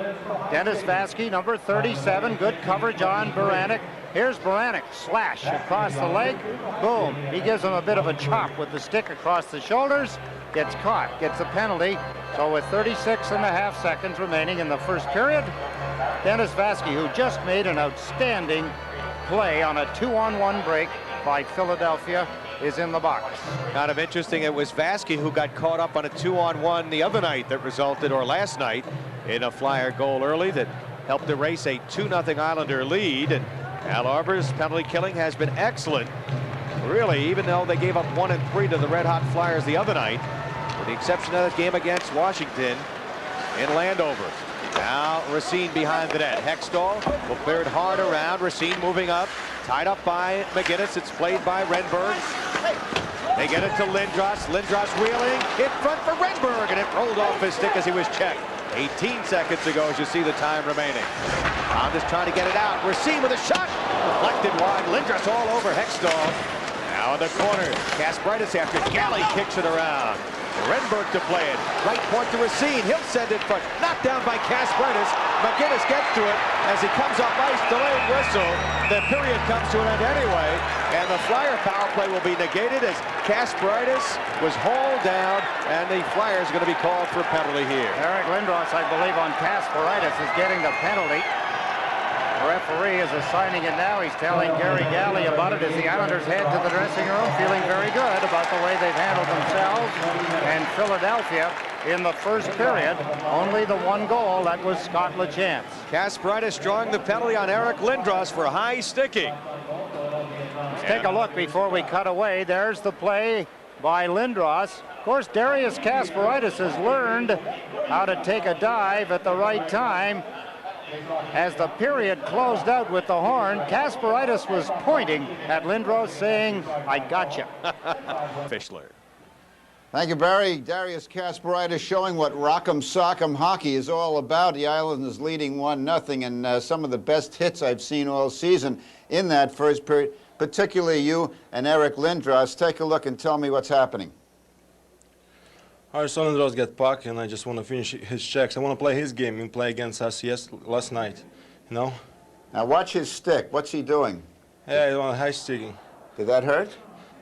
Dennis Vaske, number 37. Good coverage on Baranek. Here's Baranek. Slash across the leg. Boom. He gives him a bit of a chop with the stick across the shoulders. Gets caught. Gets a penalty. So with 36.5 seconds remaining in the first period, Dennis Vaske, who just made an outstanding play on a 2-on-1 break by Philadelphia, is in the box. Kind of interesting, it was Vaske who got caught up on a 2-on-1 the other night that resulted, or last night, in a Flyer goal early that helped erase a 2-0 Islander lead. And Al Arbor's penalty killing has been excellent. Really, even though they gave up 1 and 3 to the Red Hot Flyers the other night, with the exception of that game against Washington in Landover. Now Racine behind the net. Hextall will clear it hard around. Racine moving up. Tied up by McGinnis. It's played by Renberg. They get it to Lindros. Lindros wheeling in front for Renberg, and it rolled off his stick as he was checked. 18 seconds ago as you see the time remaining. Bond is trying to get it out. Racine with a shot. Deflected wide. Lindros all over Hextall. Now in the corner. Kasparaitis after Galley kicks it around. Renberg to play it. Right point to Racine. He'll send it front. Knocked down by Kasparaitis. McGinnis gets to it as he comes off ice. Delayed whistle. The period comes to an end anyway. And the Flyer power play will be negated as Kasparaitis was hauled down. And the Flyers are going to be called for a penalty here. Eric Lindros, I believe, on Kasparaitis is getting the penalty. The referee is assigning it now. He's telling Gary Galley about it as the Islanders head to the dressing room, feeling very good about the way they've handled themselves. And Philadelphia, in the first period, only the 1 goal. That was Scott LaChance. Kasparaitis drawing the penalty on Eric Lindros for high sticking. Let's take a look before we cut away. There's the play by Lindros. Of course, Darius Kasparaitis has learned how to take a dive at the right time. As the period closed out with the horn, Kasparaitis was pointing at Lindros saying, "I gotcha." Fischler. Thank you, Barry. Darius Kasparaitis showing what Rock'em Sock'em hockey is all about. The Islanders leading 1-0, and some of the best hits I've seen all season in that first period, particularly you and Eric Lindros. Take a look and tell me what's happening. Our son Lindros got puck, and I just want to finish his checks. I want to play his game and play against us last night, you know? Now watch his stick. What's he doing? Yeah, he want high sticking. Did that hurt?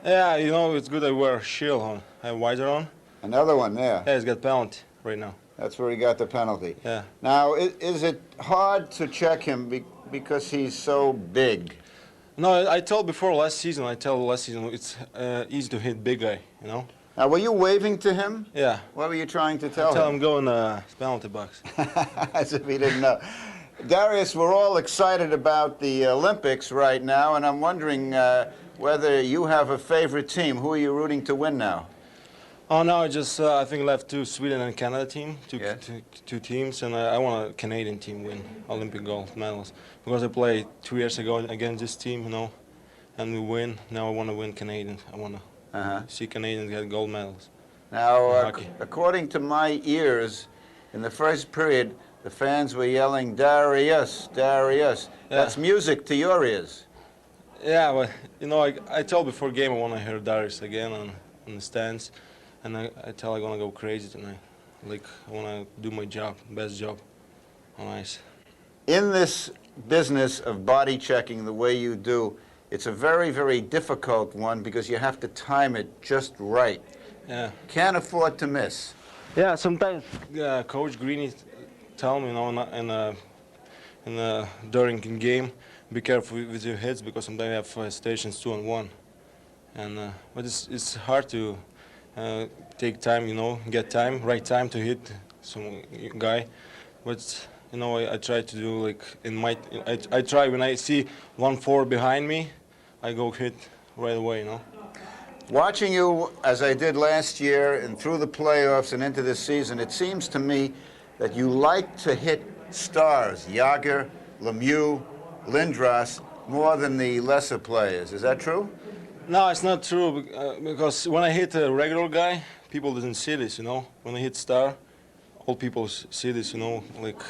Yeah, you know, it's good I wear a shield on. I have visor on. Another one there. Yeah, he's got penalty right now. That's where he got the penalty. Yeah. Now, is it hard to check him because he's so big? No, I told last season it's easy to hit big guy, you know? Now, were you waving to him? Yeah. What were you trying to tell him? Tell him go in the penalty box. As if he didn't know. Darius, we're all excited about the Olympics right now, and I'm wondering whether you have a favorite team. Who are you rooting to win now? Oh, no, I just, I think left 2 Sweden and Canada team, two teams, and I want a Canadian team win Olympic gold medals. Because I played 2 years ago against this team, you know, and we win. Now I want to win Canadian. I want to see Canadians get gold medals. Now, according to my ears, in the first period, the fans were yelling, "Darius, Darius." Yeah. That's music to your ears. Yeah, but you know, I told before game I want to hear Darius again on the stands, and I tell I'm gonna go crazy tonight. Like I want to do my job, best job on ice. In this business of body checking the way you do, it's a very, very difficult one because you have to time it just right. Yeah. Can't afford to miss. Yeah, sometimes Coach Greeny tell me, you know, during the game, be careful with your hits because sometimes you have stations 2-on-1, and but it's hard to take time, you know, get time, right time to hit some guy, but you know I try to do like I try when I see 1-4 behind me, I go hit right away, you know. Watching you, as I did last year and through the playoffs and into this season, it seems to me that you like to hit stars, Jagr, Lemieux, Lindros, more than the lesser players. Is that true? No, it's not true, because when I hit a regular guy, people doesn't see this, you know. When I hit star, all people see this, you know. Like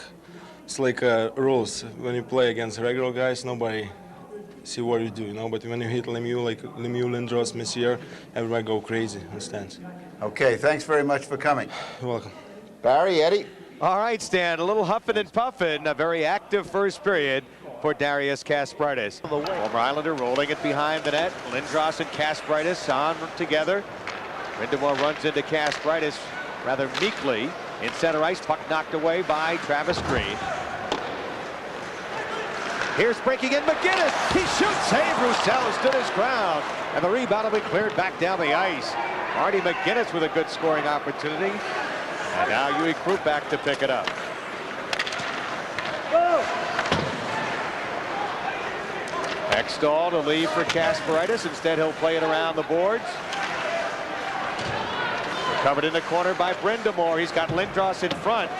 it's like rules. When you play against regular guys, nobody see what you do, you know. But when you hit Lemieux, like Lemieux, Lindros, Messier, everybody go crazy on stands. Okay, thanks very much for coming. You're welcome. Barry, Eddie. All right, Stan, a little huffing and puffing, a very active first period for Darius Kasparaitis. Former Islander rolling it behind the net. Lindros and Kasparaitis on together. Brind'Amour runs into Kasparaitis rather meekly in center ice. Puck knocked away by Travis Green. Here's breaking in McGinnis. He shoots. Save. Roussel stood his ground. And the rebound will be cleared back down the ice. Marty McGinnis with a good scoring opportunity. And now Uwe Krupp back to pick it up. Hextall to leave for Kasparaitis. Instead, he'll play it around the boards. Covered in the corner by Brind'Amour. He's got Lindros in front.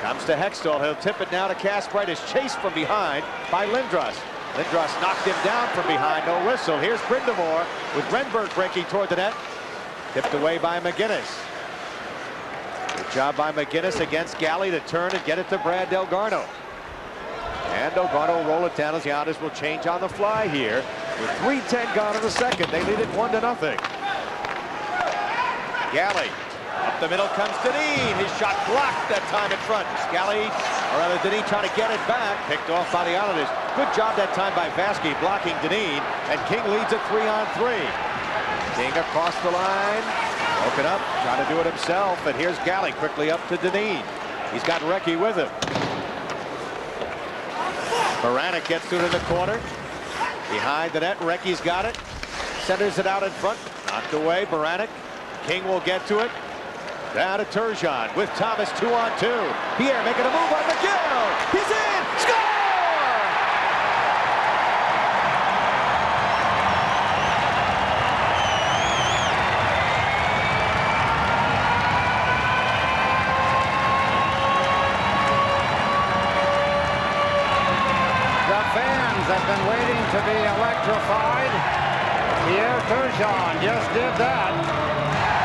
Comes to Hextall. He'll tip it now to Kasparaitis. Chased from behind by Lindros. Lindros knocked him down from behind. No whistle. Here's Brind'Amour with Renberg breaking toward the net. Tipped away by McGinnis. Good job by McGinnis against Galley to turn and get it to Brad Delgarno. And Delgarno will roll it down as the Islanders will change on the fly here. With 3:10 gone in the second, they lead it 1-0. Galley. Up the middle comes Dineen. His shot blocked that time in front. Galley, or rather Dineen trying to get it back. Picked off by the Islanders. Good job that time by Vasky blocking Dineen. And King leads it 3-on-3. King across the line. Broke it up. Trying to do it himself. And here's Galley quickly up to Dineen. He's got Recchi with him. Baranek gets to it in the corner. Behind the net, Recchi's got it. Centers it out in front. Knocked away, Baranek. King will get to it. Down to Turgeon with Thomas 2-on-2. Pierre making a move on McGill. He's in! Score! Have been waiting to be electrified. Pierre Turgeon just did that.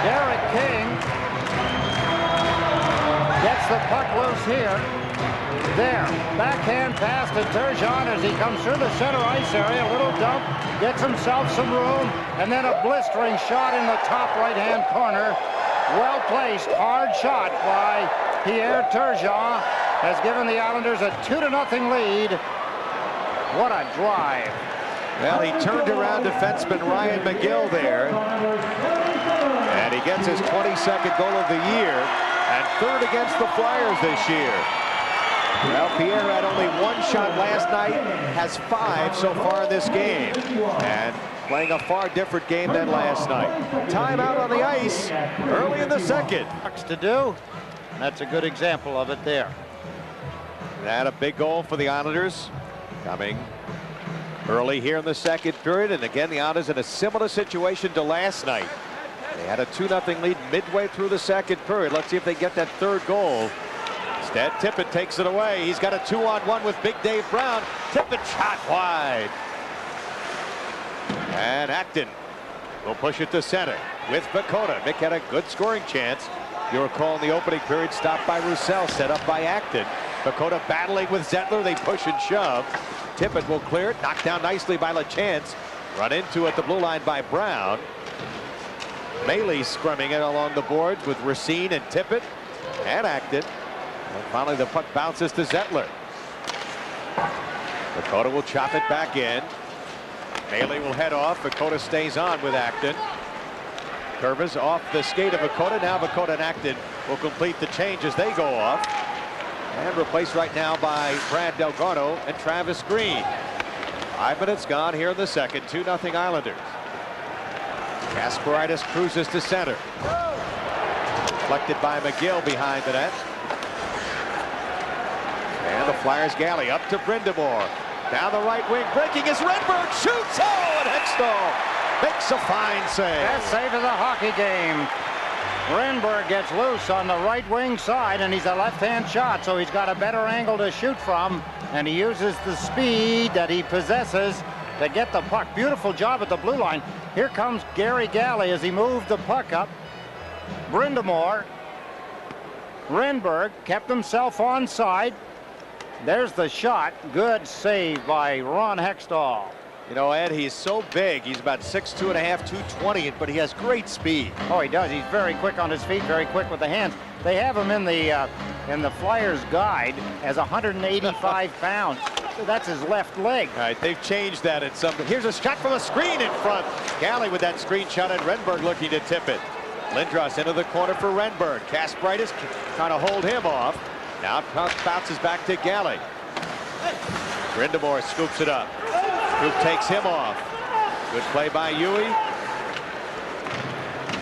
Derek King gets the puck loose here. There, backhand pass to Turgeon as he comes through the center ice area. A little dump, gets himself some room, and then a blistering shot in the top right-hand corner. Well placed, hard shot by Pierre Turgeon has given the Islanders a 2-0 lead. What a drive. Well, he turned around defenseman Ryan McGill there. And he gets his 22nd goal of the year and third against the Flyers this year. Well, Pierre had only one shot last night, has 5 so far in this game. And playing a far different game than last night. Time out on the ice early in the second. To do. That's a good example of it there. And a big goal for the Islanders. Coming early here in the second period. And again, the Islanders in a similar situation to last night. They had a 2-0 lead midway through the second period. Let's see if they get that third goal. Instead, Tippett takes it away. He's got a 2-on-1 with Big Dave Brown. Tippett shot wide. And Acton will push it to center with Vakota. Mick had a good scoring chance. You recall in the opening period, stopped by Roussel, set up by Acton. Vakota battling with Zettler. They push and shove. Tippett will clear it. Knocked down nicely by LaChance. Run into at the blue line by Brown. Bailey scrumming it along the boards with Racine and Tippett and Acton. And finally the puck bounces to Zettler. Dakota will chop it back in. Bailey will head off. Dakota stays on with Acton. Curvis off the skate of Dakota. Now Dakota and Acton will complete the change as they go off. And replaced right now by Brad Delgado and Travis Green. 5 minutes gone here in the second. 2-0 Islanders. Kasparaitis cruises to center. Deflected by McGill behind the net. And the Flyers galley up to Brindamore. Down the right wing, breaking is Renberg. Shoots! Oh, and Hextall makes a fine save. Best save of the hockey game. Renberg gets loose on the right wing side, and he's a left-hand shot, so he's got a better angle to shoot from, and he uses the speed that he possesses to get the puck. Beautiful job at the blue line. Here comes Gary Galley as he moved the puck up. Brindamore. Renberg kept himself onside. There's the shot. Good save by Ron Hextall. You know, Ed, he's so big. He's about 6'2½", 220, but he has great speed. Oh, he does. He's very quick on his feet, very quick with the hands. They have him in the Flyers guide as 185 pounds. That's his left leg. All right, they've changed that at some. Here's a shot from a screen in front. Galley with that screen shot, and Renberg looking to tip it. Lindros into the corner for Renberg. Kasparaitis trying to hold him off. Now bounces back to Galley. Brindamore scoops it up. Scoop takes him off. Good play by Huey.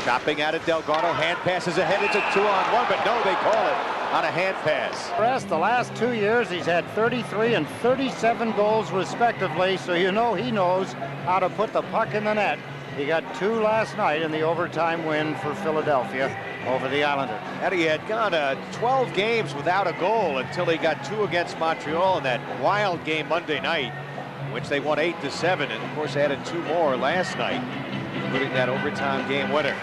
Chopping at it, Delgado. Hand passes ahead. It's a 2-on-1, but no, they call it on a hand pass. The last 2 years, he's had 33 and 37 goals respectively, so you know he knows how to put the puck in the net. He got 2 last night in the overtime win for Philadelphia over the Islanders. And he had gone 12 games without a goal until he got 2 against Montreal in that wild game Monday night, in which they won 8-7, and of course added 2 more last night, including that overtime game winner.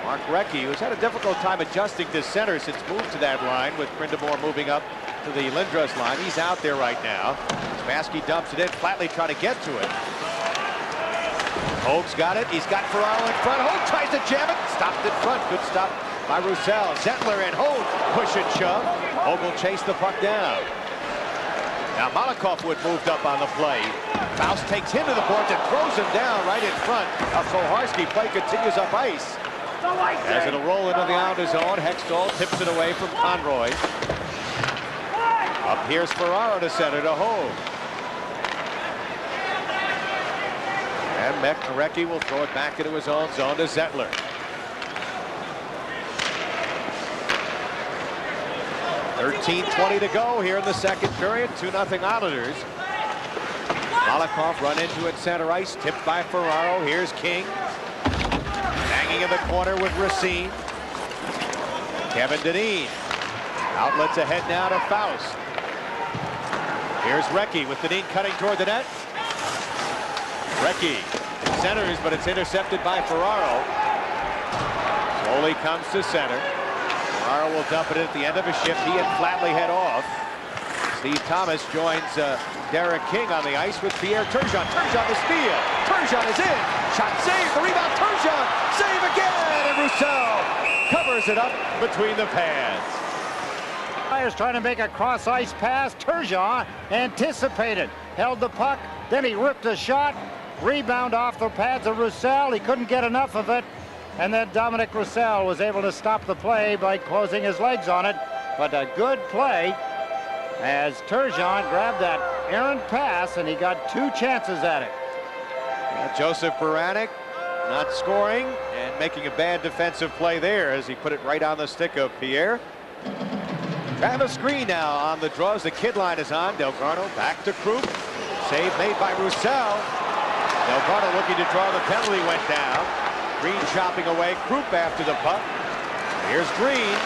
Mark Recchi, who's had a difficult time adjusting to center since moved to that line, with Brindamore moving up to the Lindros line. He's out there right now. Spassky dumps it in, flatly trying to get to it. Hoag's got it. He's got Ferraro in front. Hoag tries to jam it. Stopped in front. Good stop by Roussel. Zettler and Hoag push and shove. Hoag will chase the puck down. Now Malakoff would moved up on the play. Faust takes him to the boards and throws him down right in front of Koharski. Play continues up ice. As it'll roll into the Islanders' zone, Hextall tips it away from Conroy. Up here's Ferraro to center to Hoag. And Recchi will throw it back into his own zone to Zettler. .13:20 to go here in the second period. 2-0 Islanders. Malakoff run into it center ice. Tipped by Ferraro. Here's King. Hanging in the corner with Racine. Kevin Dineen. Outlets ahead now to Faust. Here's Recchi with Dineen cutting toward the net. Recchi centers, but it's intercepted by Ferraro. Slowly comes to center. Ferraro will dump it at the end of a shift. He and Flatley head off. Steve Thomas joins Derek King on the ice with Pierre Turgeon. Turgeon the steal. Turgeon is in. Shot saved. The rebound. Turgeon. Save again. And Roussel covers it up between the pads. Flyers trying to make a cross-ice pass. Turgeon anticipated. Held the puck. Then he ripped a shot. Rebound off the pads of Roussel. He couldn't get enough of it. And then Dominic Roussel was able to stop the play by closing his legs on it. But a good play as Turgeon grabbed that errant pass, and he got 2 chances at it. Joseph Baranek not scoring and making a bad defensive play there as he put it right on the stick of Pierre. Travis Green now on the draws. The kid line is on. Delgado back to Krupp. Save made by Roussel. Delgado looking to draw the penalty, went down. Green chopping away. Krupp after the puck. Here's Green.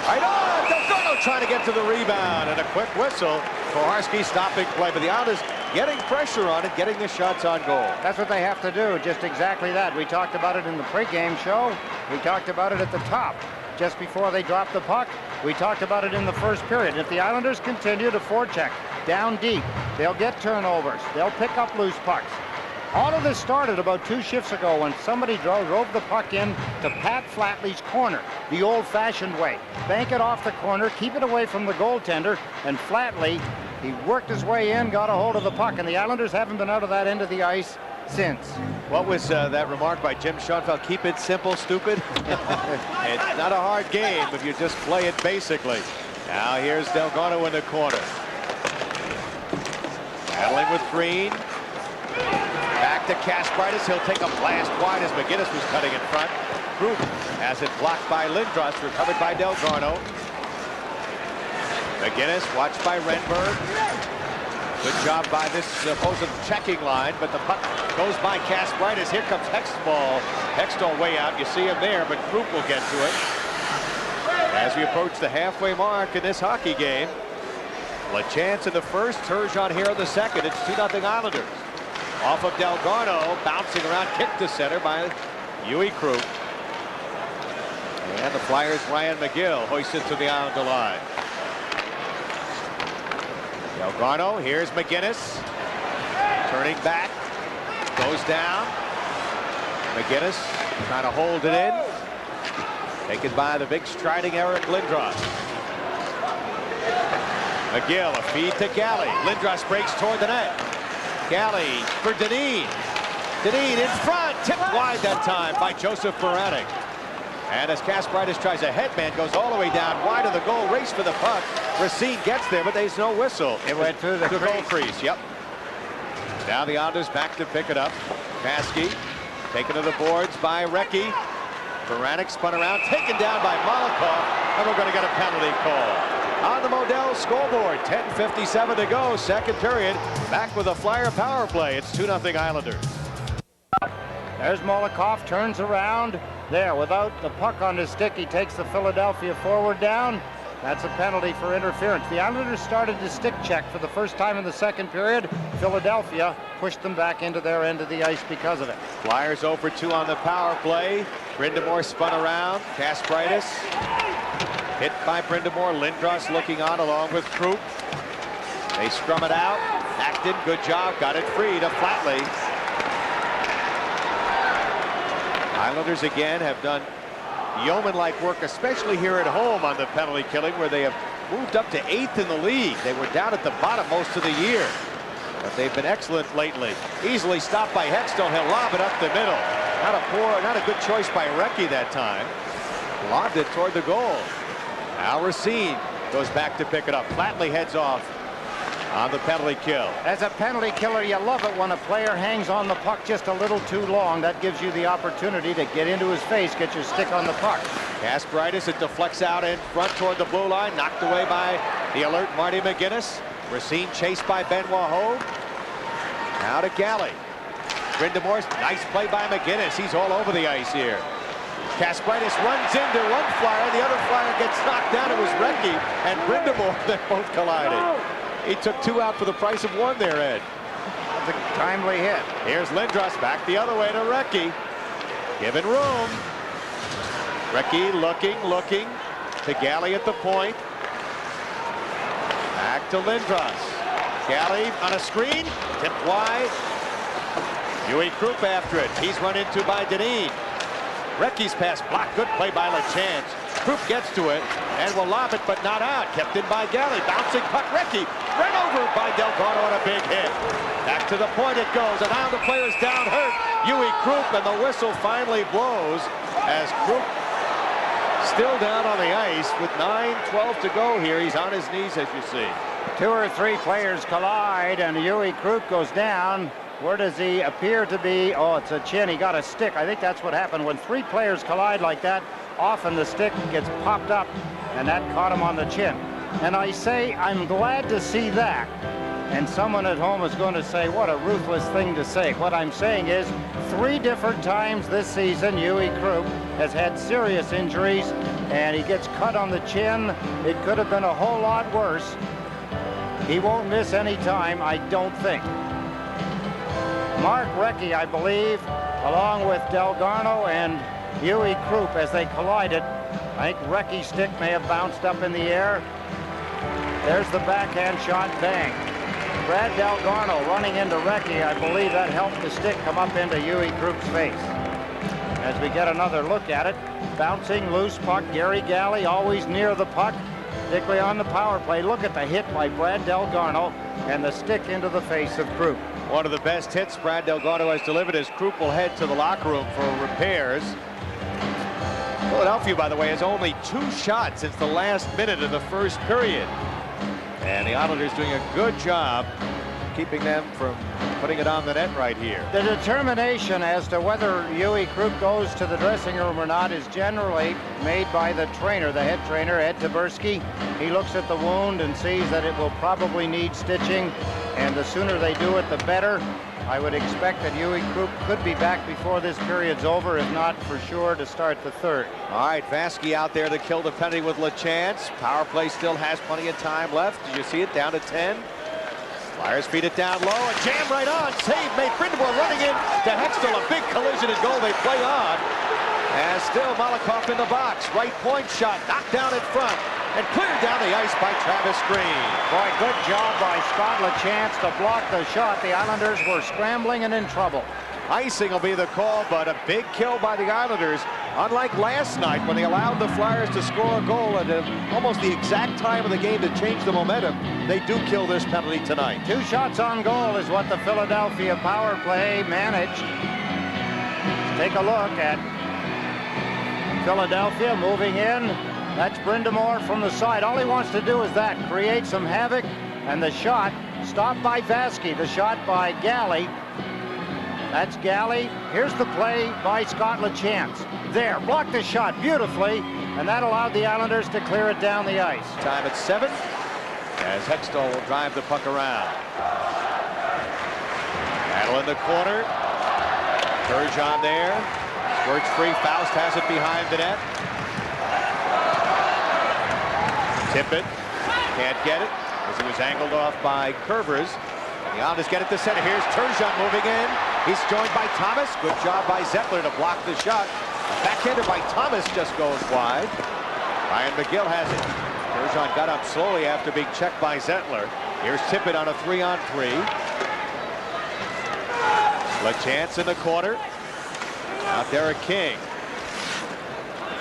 Right on. Delgado trying to get to the rebound, and a quick whistle. Koharski stopping play, but the Islanders getting pressure on it, getting the shots on goal. That's what they have to do, just exactly that. We talked about it in the pregame show. We talked about it at the top, just before they dropped the puck. We talked about it in the first period. If the Islanders continue to forecheck, down deep. They'll get turnovers. They'll pick up loose pucks. All of this started about 2 shifts ago when somebody drove the puck in to Pat Flatley's corner, the old-fashioned way. Bank it off the corner, keep it away from the goaltender, and Flatley, he worked his way in, got a hold of the puck, and the Islanders haven't been out of that end of the ice since. What was that remark by Jim Schoenfeld? Keep it simple, stupid. It's not a hard game if you just play it basically. Now here's Delgado in the corner. Battling with Green. Back to Kasparaitis. He'll take a blast wide as McGinnis was cutting in front. Krug has it blocked by Lindros, recovered by Delgado. McGinnis watched by Renberg. Good job by this opposing checking line, but the puck goes by Kasparaitis. Here comes Hextall. Hextall way out. You see him there, but Krug will get to it. As we approach the halfway mark in this hockey game, LaChance in the first, Turgeon here in the second. It's 2-0 Islanders. Off of Delgado, bouncing around, kicked to center by Huey Krug. And the Flyers' Ryan McGill hoisted to the Islander line. Delgado, here's McGinnis. Turning back, goes down. McGinnis trying to hold it in. Taken by the big striding Eric Lindros. McGill, a feed to Galley. Lindros breaks toward the net. Galley for Dineen. Dineen in front, tipped wide that time by Joseph Baranek. And as Kasparaitis tries a headman, goes all the way down wide of the goal, race for the puck. Racine gets there, but there's no whistle. It went through the goal crease. Yep. Now the Islanders back to pick it up. Paskey taken to the boards by Recchi. Baranek spun around, taken down by Malakoff, and we're going to get a penalty call. On the Modell scoreboard, 10:57 to go, second period. Back with a Flyer power play. It's 2-0 Islanders. There's Malakoff, turns around. There, without the puck on his stick, he takes the Philadelphia forward down. That's a penalty for interference. The Islanders started to stick check for the first time in the second period. Philadelphia pushed them back into their end of the ice because of it. Flyers 0 for 2 on the power play. Brindamore spun around. Kasparaitis hit by Brindamore. Lindros looking on along with Krug. They scrum it out. Acton, good job. Got it free to Flatley. Islanders again have done yeoman-like work, especially here at home on the penalty killing, where they have moved up to 8th in the league. They were down at the bottom most of the year, but they've been excellent lately. Easily stopped by Hextall. He'll lob it up the middle. Not a good choice by Recchi that time. Lobbed it toward the goal. Now Racine goes back to pick it up. Flatley heads off on the penalty kill. As a penalty killer, you love it when a player hangs on the puck just a little too long. That gives you the opportunity to get into his face, get your stick on the puck. Kasparaitis, it deflects out in front toward the blue line, knocked away by the alert Marty McGinnis. Racine chased by Benoit Hogue. Now to Galley. Brindamore, nice play by McGinnis. He's all over the ice here. Kasparaitis runs into one Flyer, the other Flyer gets knocked down. It was Recchi and Brindamore that both collided. He took 2 out for the price of 1 there, Ed. That's a timely hit. Here's Lindros back the other way to Recchi. Given room. Recchi looking to Galley at the point. Back to Lindros. Galley on a screen, tipped wide. Huey Krug after it. He's run into by Dineen. Recchi's pass blocked. Good play by LaChance. Krug gets to it and will lob it, but not out. Kept in by Galley. Bouncing puck. Recchi run over by Delgado on a big hit. Back to the point it goes, and now the player's down hurt. Huey Krug, and the whistle finally blows as Krug still down on the ice with 9:12 to go here. He's on his knees, as you see. 2 or 3 players collide, and Huey Krug goes down. Where does he appear to be? Oh, it's a chin. He got a stick. I think that's what happened. When 3 players collide like that, often the stick gets popped up, and that caught him on the chin. And I say, I'm glad to see that. And someone at home is going to say, what a ruthless thing to say. What I'm saying is, 3 different times this season, Huey Krug has had serious injuries, and he gets cut on the chin. It could have been a whole lot worse. He won't miss any time, I don't think. Mark Recchi, I believe, along with Delgado and Huey Krug, as they collided. I think Recchi's stick may have bounced up in the air. There's the backhand shot, bang. Brad Delgarno running into Recchi. I believe that helped the stick come up into Huey Kroup's face. As we get another look at it, bouncing loose puck. Gary Galley always near the puck, particularly on the power play. Look at the hit by Brad Delgarno and the stick into the face of Kroup. One of the best hits Brad Delgarno has delivered as Kroup will head to the locker room for repairs. Philadelphia, by the way, has only 2 shots since the last minute of the first period. And the Islanders doing a good job keeping them from putting it on the net right here. The determination as to whether Huey Kroup goes to the dressing room or not is generally made by the trainer, the head trainer, Ed Taberski. He looks at the wound and sees that it will probably need stitching, and the sooner they do it, the better. I would expect that Huey Kroup could be back before this period's over, if not for sure to start the third. All right, Vasky out there to kill the penalty with LaChance. Power play still has plenty of time left. Did you see it? Down to 10. Flyers feed it down low. A jam right on. Save made. Brindamore running in to Hextall. A big collision and goal. They play on. And still Malakoff in the box. Right point shot. Knocked down in front. And cleared down the ice by Travis Green. Boy, good job by Scott LaChance to block the shot. The Islanders were scrambling and in trouble. Icing will be the call, but a big kill by the Islanders. Unlike last night when they allowed the Flyers to score a goal at almost the exact time of the game to change the momentum, they do kill this penalty tonight. 2 shots on goal is what the Philadelphia power play managed. Take a look at Philadelphia moving in. That's Brindamore from the side. All he wants to do is that, create some havoc, and the shot stopped by Vasky. The shot by Galley. That's Galley. Here's the play by Scott LaChance. There, blocked the shot beautifully, and that allowed the Islanders to clear it down the ice. Time at 7, as Hextall will drive the puck around. Battle in the corner. Turgeon there. Squirts free. Faust has it behind the net. Tippett can't get it as it was angled off by Curvers. The Islanders get it to center. Here's Turgeon moving in. He's joined by Thomas. Good job by Zettler to block the shot. Backhanded by Thomas just goes wide. Ryan McGill has it. Turgeon got up slowly after being checked by Zettler. Here's Tippett on a 3-on-3. LaChance in the corner. Now Derek King.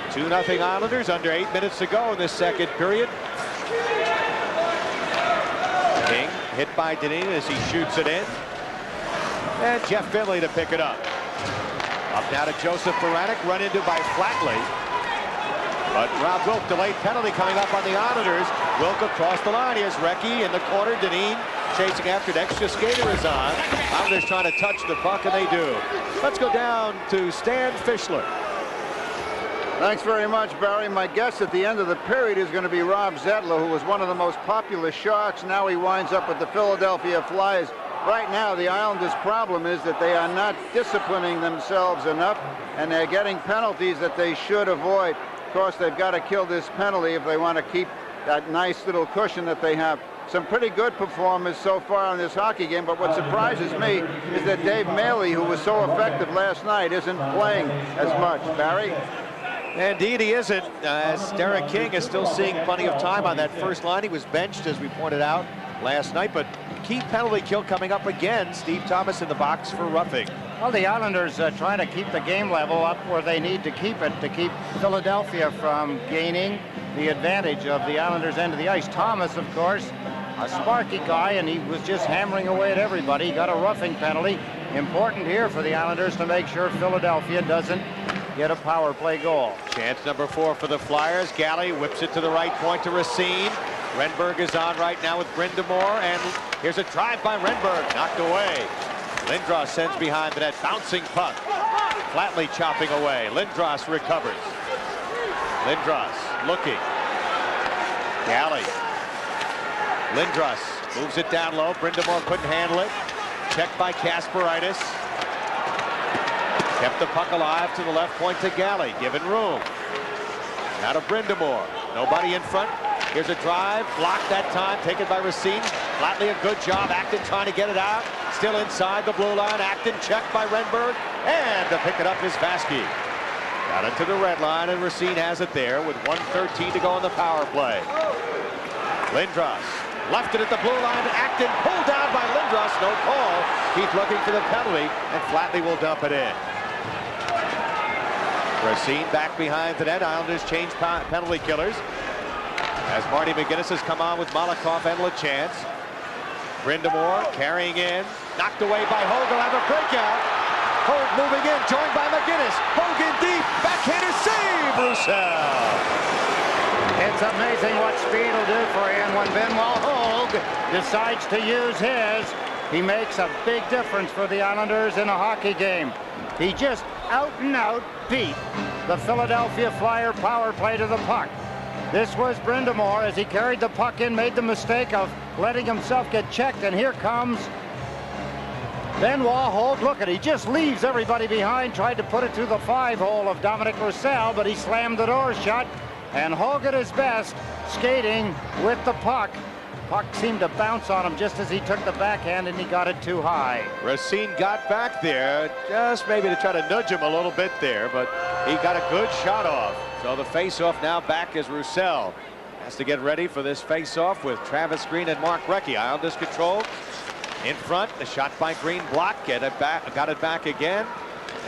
2-0 Islanders, under 8 minutes to go in this second period. King hit by Dineen as he shoots it in. And Jeff Finley to pick it up. Up now to Joseph Baranek, run into by Flatley. But Rob Wilk, delayed penalty coming up on the Islanders. Wilk across the line. Here's Recchi in the corner. Dineen chasing after it. Extra skater is on. Islanders trying to touch the puck, and they do. Let's go down to Stan Fischler. Thanks very much, Barry. My guess at the end of the period is going to be Rob Zettler, who was one of the most popular Sharks. Now he winds up with the Philadelphia Flyers. Right now, the Islanders' problem is that they are not disciplining themselves enough, and they're getting penalties that they should avoid. Of course, they've got to kill this penalty if they want to keep that nice little cushion that they have. Some pretty good performers so far in this hockey game, but what surprises me is that Dave Maley, who was so effective last night, isn't playing as much. Barry? Indeed, he isn't, as Derek King is still seeing plenty of time on that first line. He was benched, as we pointed out last night, but key penalty kill coming up again. Steve Thomas in the box for roughing. Well, the Islanders trying to keep the game level up where they need to keep it, to keep Philadelphia from gaining the advantage of the Islanders' end of the ice. Thomas, of course, a sparky guy, and he was just hammering away at everybody. He got a roughing penalty. Important here for the Islanders to make sure Philadelphia doesn't get a power play goal. Chance number 4 for the Flyers. Galley whips it to the right point to Racine. Renberg is on right now with Brindamore, and here's a drive by Renberg, knocked away. Lindros sends behind the net, bouncing puck. Flatley chopping away. Lindros recovers. Lindros looking. Galley. Lindros moves it down low. Brindamore couldn't handle it. Checked by Kasparaitis. Kept the puck alive to the left point to Galley, given room. Now to Brindamore. Nobody in front. Here's a drive, blocked that time, taken by Racine. Flatley, a good job. Acton trying to get it out. Still inside the blue line. Acton checked by Renberg. And to pick it up is Vasky. Got it to the red line, and Racine has it there with 1:13 to go in the power play. Lindros Left it at the blue line. Acton pulled down by Lindros. No call. Keith looking for the penalty, and Flatley will dump it in. Racine back behind the net. Islanders change penalty killers as Marty McGinnis has come on with Malakoff and LaChance. Brindamore carrying in. Knocked away by Hogue. Will have a breakout. Hogue moving in. Joined by McGinnis. Hogue in deep. Backhander save. Roussel. It's amazing what speed will do for you. And when Benoit Hogue decides to use his, he makes a big difference for the Islanders in a hockey game. He just out and out beat the Philadelphia Flyer power play to the puck. This was Brindamore as he carried the puck in, made the mistake of letting himself get checked, and here comes Benoit Hogue. Look at it, he just leaves everybody behind, tried to put it through the 5-hole of Dominic Roussel, but he slammed the door shut, and Hogue at his best, skating with the puck. Puck seemed to bounce on him just as he took the backhand, and he got it too high. Racine got back there, just maybe to try to nudge him a little bit there, but he got a good shot off. So the face-off now back as Roussel has to get ready for this face-off with Travis Green and Mark Recchi. Islanders control in front. The shot by Green blocked. Got it back again,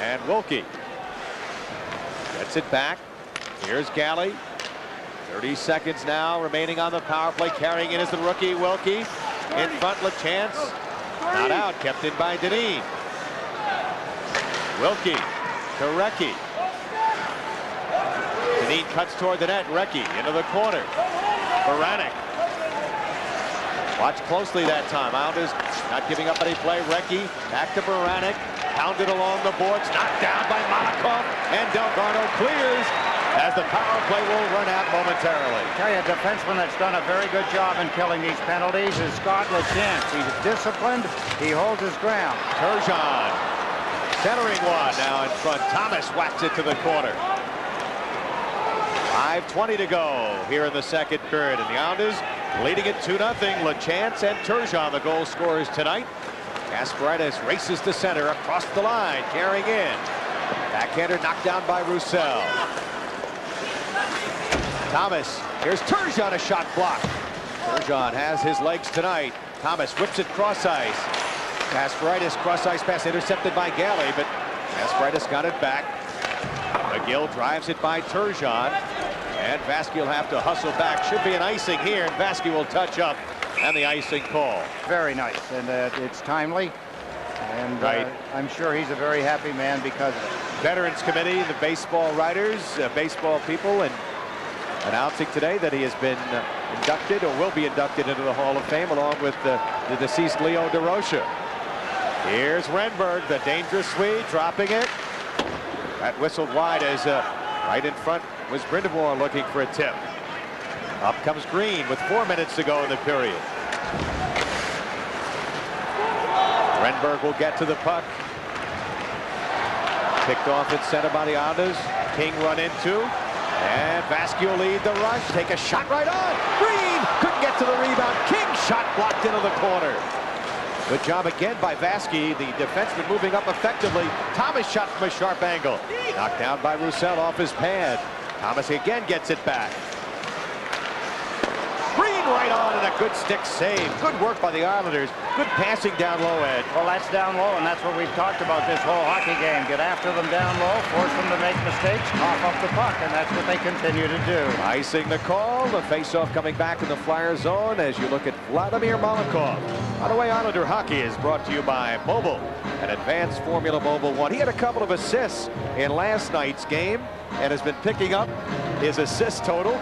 and Wilkie gets it back. Here's Galley. 30 seconds now remaining on the power play. Carrying in is the rookie Wilkie. In front, LaChance. Not out. Kept in by Deneen. Wilkie to Recchi. Deneen cuts toward the net. Recchi into the corner. Baranek. Watch closely that time. Islanders not giving up any play. Recchi back to Baranek. Pounded along the boards. Knocked down by Malakoff. And Delgado clears as the power play will run out momentarily. I tell you, a defenseman that's done a very good job in killing these penalties is Scott LaChance. He's disciplined. He holds his ground. Turgeon centering one now in front. Thomas whacks it to the corner. 5:20 to go here in the second period, and the Islanders leading it 2-0. LaChance and Turgeon, the goal scorers tonight. Kasparidis races to center across the line, carrying in. Backhander knocked down by Roussel. Thomas, here's Turgeon, a shot block. Turgeon has his legs tonight. Thomas whips it cross ice. Kasparidis cross ice pass intercepted by Galley, but Kasparidis got it back. McGill drives it by Turgeon, and Vasky will have to hustle back. Should be an icing here, and Vasky will touch up, and the icing call. Very nice, and it's timely, and right. I'm sure he's a very happy man because of it. Veterans Committee, the baseball writers, baseball people, and announcing today that he has been inducted or will be inducted into the Hall of Fame along with the deceased Leo DeRocha. Here's Renberg, the dangerous Swede, dropping it. That whistled wide as right in front was Brindamore looking for a tip. Up comes Green with 4 minutes to go in the period. Renberg will get to the puck. Picked off at center by the Islanders. King run into. And Vasky will lead the rush. Take a shot right on. Green couldn't get to the rebound. King shot blocked into the corner. Good job again by Vasky, the defenseman moving up effectively. Thomas shot from a sharp angle. Knocked down by Roussel off his pad. Thomas again gets it back. Green right on and a good stick save. Good work by the Islanders. Good passing down low, Ed. Well, that's down low, and that's what we've talked about this whole hockey game. Get after them down low, force them to make mistakes, cough up the puck, and that's what they continue to do. Icing the call. The faceoff coming back in the Flyer zone as you look at Vladimir Malakoff. By the way, Islander hockey is brought to you by Mobile, an advanced Formula Mobile 1. He had a couple of assists in last night's game and has been picking up his assist total,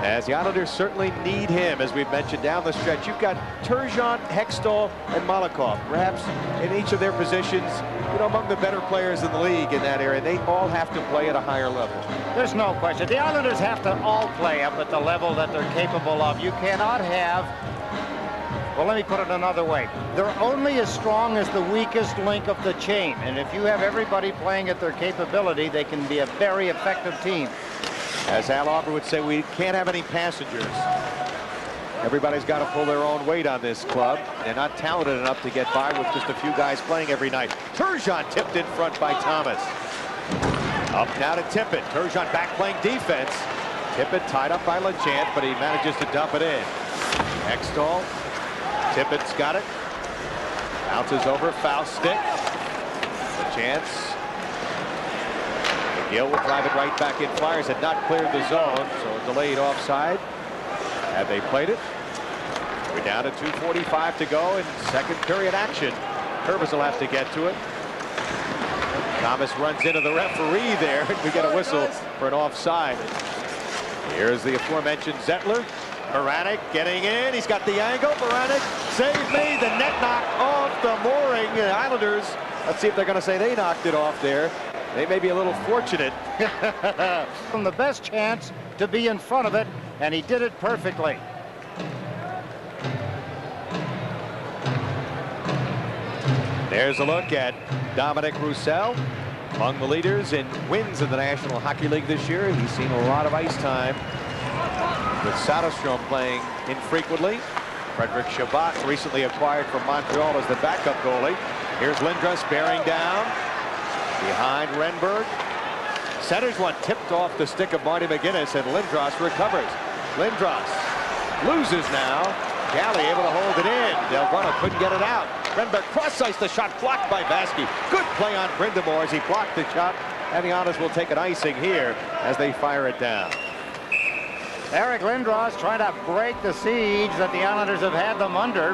as the Islanders certainly need him, as we've mentioned down the stretch. You've got Turgeon, Hextall, and Malakoff, perhaps in each of their positions, you know, among the better players in the league in that area. They all have to play at a higher level. There's no question. The Islanders have to all play up at the level that they're capable of. You cannot have, well, let me put it another way. They're only as strong as the weakest link of the chain. And if you have everybody playing at their capability, they can be a very effective team. As Al Auber would say, we can't have any passengers. Everybody's got to pull their own weight on this club. They're not talented enough to get by with just a few guys playing every night. Turgeon tipped in front by Thomas. Up now to Tippett. Turgeon back playing defense. Tippett tied up by LaChance, but he manages to dump it in. Hextall. Tippett's got it. Bounces over, foul stick. The chance. McGill will drive it right back in. Flyers had not cleared the zone, so a delayed offside. Had they played it. We're down to 2:45 to go in second period action. Purvis will have to get to it. Thomas runs into the referee there. We get a whistle for an offside. Here's the aforementioned Zettler. Baranek getting in. He's got the angle. Baranek save made. The net knock off the mooring. The Islanders, let's see if they're going to say they knocked it off there. They may be a little fortunate. From the best chance to be in front of it, and he did it perfectly. There's a look at Dominic Roussel, among the leaders in wins in the National Hockey League this year. He's seen a lot of ice time, with Soderstrom playing infrequently. Frederick Chabot, recently acquired from Montreal as the backup goalie. Here's Lindros bearing down behind Renberg. Centers one, tipped off the stick of Marty McGinnis, and Lindros recovers. Lindros loses now. Galley able to hold it in. Delgrano couldn't get it out. Renberg cross-ice, the shot blocked by Vasky. Good play on Brindamore as he blocked the shot, and the Islanders will take an icing here as they fire it down. Eric Lindros trying to break the siege that the Islanders have had them under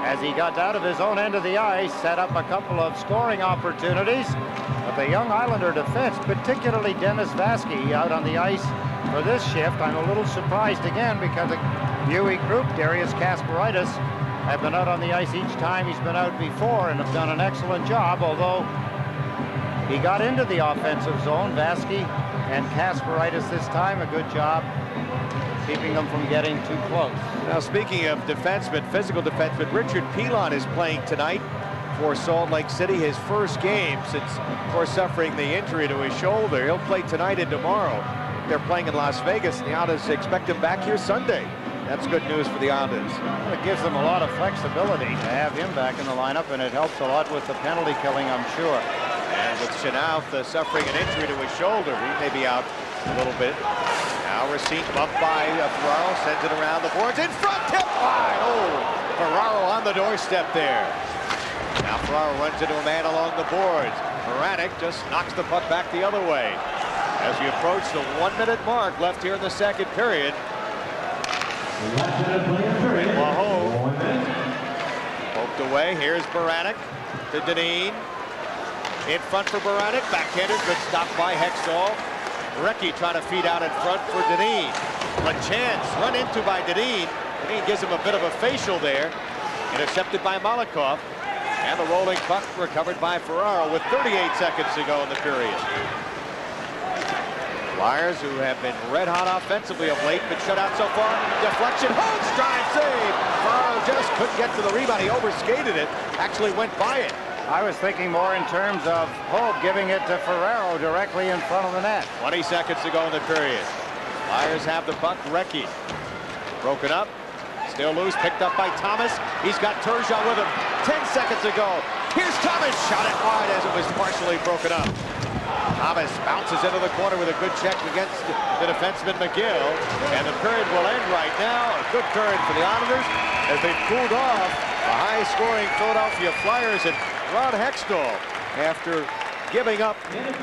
as he got out of his own end of the ice, set up a couple of scoring opportunities. But the young Islander defense, particularly Dennis Vasky, out on the ice for this shift. I'm a little surprised again because the Buick group, Darius Kasparaitis, have been out on the ice each time he's been out before and have done an excellent job, although he got into the offensive zone. Vasky and Kasparaitis this time, a good job keeping them from getting too close. Now, speaking of defensemen, physical defensemen, Richard Pilon is playing tonight for Salt Lake City, his first game since, of course, suffering the injury to his shoulder. He'll play tonight and tomorrow. They're playing in Las Vegas, and the Islanders expect him back here Sunday. That's good news for the Islanders. Well, it gives them a lot of flexibility to have him back in the lineup, and it helps a lot with the penalty killing, I'm sure. And with Chenault suffering an injury to his shoulder, he may be out a little bit. Now Racine bumped by Ferraro, sends it around the boards, in front, tip wide. Oh, Ferraro on the doorstep there. Now Ferraro runs into a man along the boards. Baranek just knocks the puck back the other way. As we approach the 1-minute mark left here in the second period. Wahoo poked away. Here's Baranek to Dineen. In front for Baranek. Backhander, good stop by Hextall. Recchi trying to feed out in front for Dineen. LaChance run into by Dineen. Dineen gives him a bit of a facial there. Intercepted by Malakoff. And the rolling puck recovered by Ferraro with 38 seconds to go in the period. Flyers, who have been red hot offensively of late, been shut out so far. Deflection, hold, stride, save. Ferraro just couldn't get to the rebound. He overskated it, actually went by it. I was thinking more in terms of Hope giving it to Ferraro directly in front of the net. 20 seconds to go in the period. Flyers have the puck. Recchi broken up, still loose, picked up by Thomas. He's got Turgeon with him. 10 seconds to go. Here's Thomas, shot it wide as it was partially broken up. Thomas bounces into the corner with a good check against the defenseman McGill, and the period will end right now. A good period for the Islanders as they cooled off the high-scoring Philadelphia Flyers, and Ron Hextall, after giving up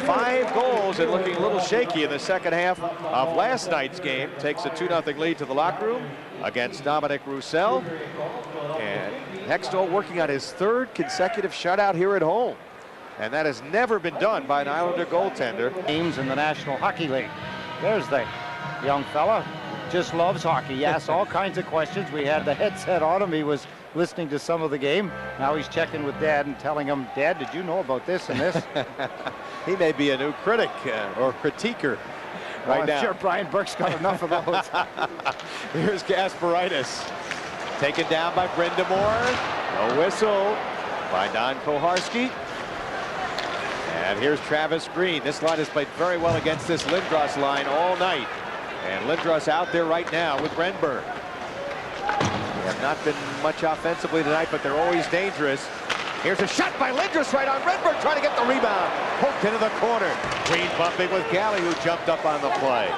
5 goals and looking a little shaky in the second half of last night's game, takes a 2-0 lead to the locker room against Dominic Roussel. And Hextall working on his 3rd consecutive shutout here at home. And that has never been done by an Islander goaltender. Games in the National Hockey League. There's the young fella. Just loves hockey. He asks all kinds of questions. We had the headset on him. He was listening to some of the game. Now he's checking with Dad and telling him, Dad, did you know about this and this? He may be a new critic or critiquer right now. I'm sure Brian Burke's got enough of those. Here's Kasparaitis. Taken down by Brindamore. No whistle by Don Koharski. And here's Travis Green. This line has played very well against this Lindros line all night. And Lindros out there right now with Renberg. They have not been much offensively tonight, but they're always dangerous. Here's a shot by Lindros right on Renberg, trying to get the rebound. Poked into the corner. Green bumping with Galley, who jumped up on the play.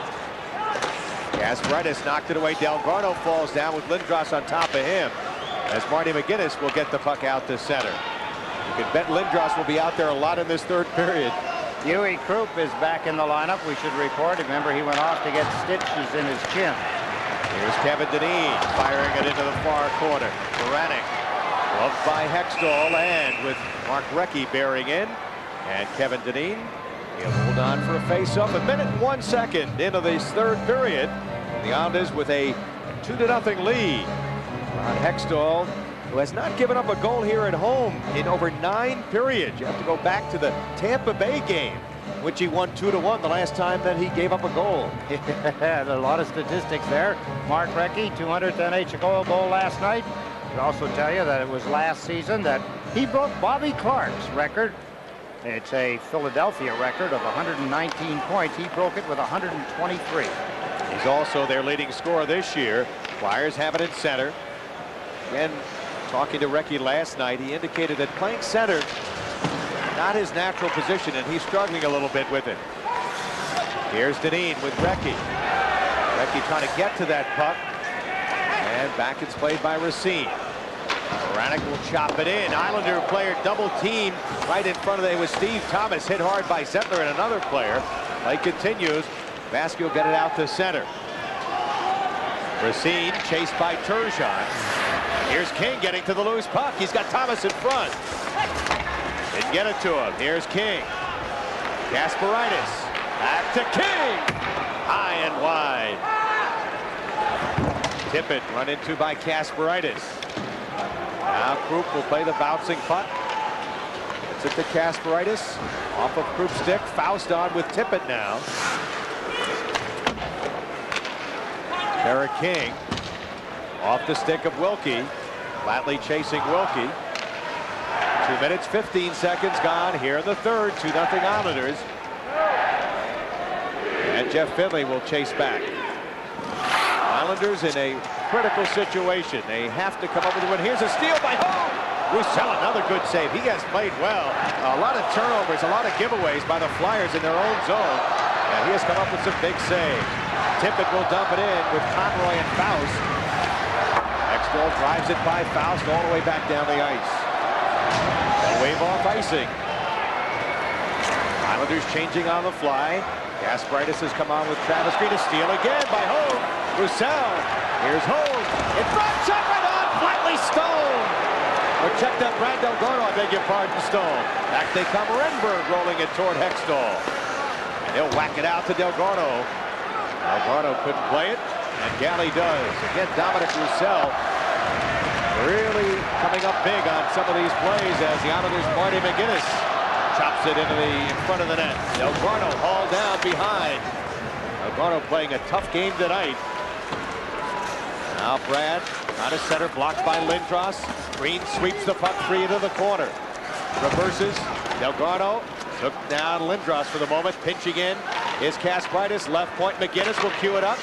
Kasparaitis knocked it away. Delgado falls down with Lindros on top of him, as Marty McGinnis will get the puck out to center. You can bet Lindros will be out there a lot in this third period. Huey Krupp is back in the lineup. We should report. Remember, he went off to get stitches in his chin. Here's Kevin Dineen firing it into the far corner. Baranek, loved by Hextall, and with Mark Recchi bearing in. And Kevin Dineen, he'll hold on for a face-off. 1 minute and 1 second into this third period. The Islanders with a 2-0 lead. Ron Hextall, who has not given up a goal here at home in over 9 periods. You have to go back to the Tampa Bay game, which he won 2-1 the last time that he gave up a goal. A lot of statistics there. Mark Recchi, 200th NHL goal last night. I'll also tell you that it was last season that he broke Bobby Clark's record. It's a Philadelphia record of 119 points. He broke it with 123. He's also their leading scorer this year. Flyers have it in center. Again, talking to Recchi last night, he indicated that playing center, not his natural position, and he's struggling a little bit with it. Here's Dineen with Recchi. Recchi trying to get to that puck. And back it's played by Racine. Baranek will chop it in. Islander player double team right in front of them with Steve Thomas, hit hard by Zettler and another player. Play continues. Vasquez will get it out to center. Racine chased by Turgeon. Here's King getting to the loose puck. He's got Thomas in front. Didn't get it to him. Here's King. Kasparaitis. Back to King. High and wide. Tippett run into by Kasparaitis. Now Krupp will play the bouncing puck. Gets it to Kasparaitis. Off of Krupp's stick. Faust on with Tippett now. Eric King. Off the stick of Wilkie. Flatley chasing Wilkie. 2 minutes, 15 seconds gone here in the third. 2-0 Islanders. And Jeff Finley will chase back. Islanders in a critical situation. They have to come up with a win. Here's a steal by Hogue. Roussel, another good save. He has played well. A lot of turnovers, a lot of giveaways by the Flyers in their own zone. And he has come up with some big saves. Tippett will dump it in with Conroy and Faust. Hextall drives it by Faust all the way back down the ice. They wave off icing. Islanders changing on the fly. Kasparaitis has come on with Travis Green. A steal again by Hogue. Roussel. Here's Hogue. In front, shot right on. Flatley Stone. Or checked up Brad Delgado, I beg your pardon, Stone. Back they come. Renberg rolling it toward Hextall. And he'll whack it out to Delgado. Delgado couldn't play it, and Galley does. Again, Dominic Roussel really coming up big on some of these plays as the Islanders' Marty McGinnis chops it into in front of the net. Delgado hauled down behind. Delgado playing a tough game tonight. Now Brad out of center, blocked by Lindros. Green sweeps the puck free into the corner. Reverses. Delgado took down Lindros for the moment. Pinching in is Kasparaitis. Left point. McGinnis will cue it up.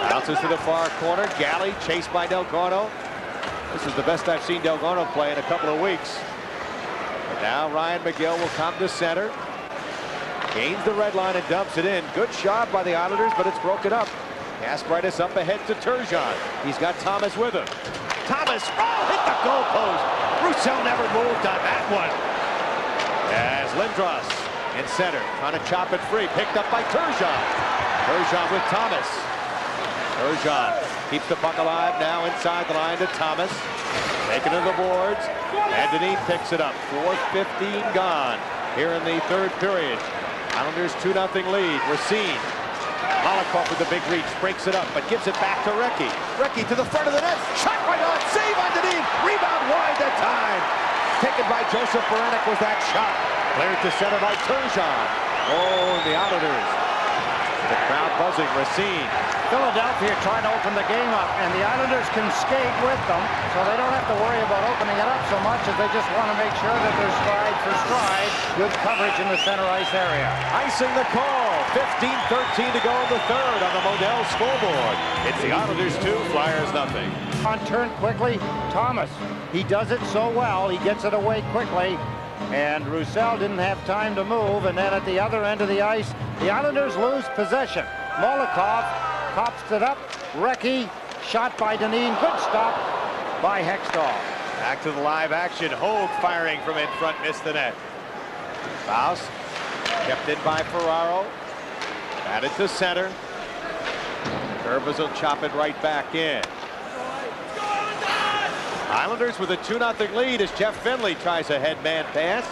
Bounces to the far corner. Galley chased by Delgado. This is the best I've seen Delgado play in a couple of weeks. But now Ryan McGill will come to center. Gains the red line and dumps it in. Good shot by the Islanders, but it's broken up. Kasparaitis up ahead to Turgeon. He's got Thomas with him. Thomas, hit the goalpost. Roussel never moved on that one. As Lindros in center, trying to chop it free. Picked up by Turgeon. Turgeon with Thomas. Turgeon keeps the puck alive now inside the line to Thomas. Taken to the boards. And Dineen picks it up. 4:15 gone here in the third period. Islanders 2-0 lead. Racine. Malakoff with the big reach, breaks it up, but gives it back to Recchi. Recchi to the front of the net. Shot right on. Save on Dineen. Rebound wide that time. Taken by Joseph Baranek was that shot. Cleared to center by Turgeon. Oh, the Islanders. The crowd buzzing. Racine. Philadelphia trying to open the game up, and the Islanders can skate with them, so they don't have to worry about opening it up so much as they just want to make sure that they're stride for stride. Good coverage in the center ice area. Icing the call. 15-13 to go in the third on the Modell scoreboard. It's the Islanders 2, Flyers nothing. On turn quickly, Thomas. He does it so well. He gets it away quickly. And Roussel didn't have time to move. And then at the other end of the ice, the Islanders lose possession. Molikov cops it up. Recchi, shot by Deneen. Good stop by Hextall. Back to the live action. Hogue firing from in front, missed the net. Faust kept in by Ferraro. Batted to center. Curvers will chop it right back in. Islanders with a 2-0 lead as Jeff Finley tries a headman pass.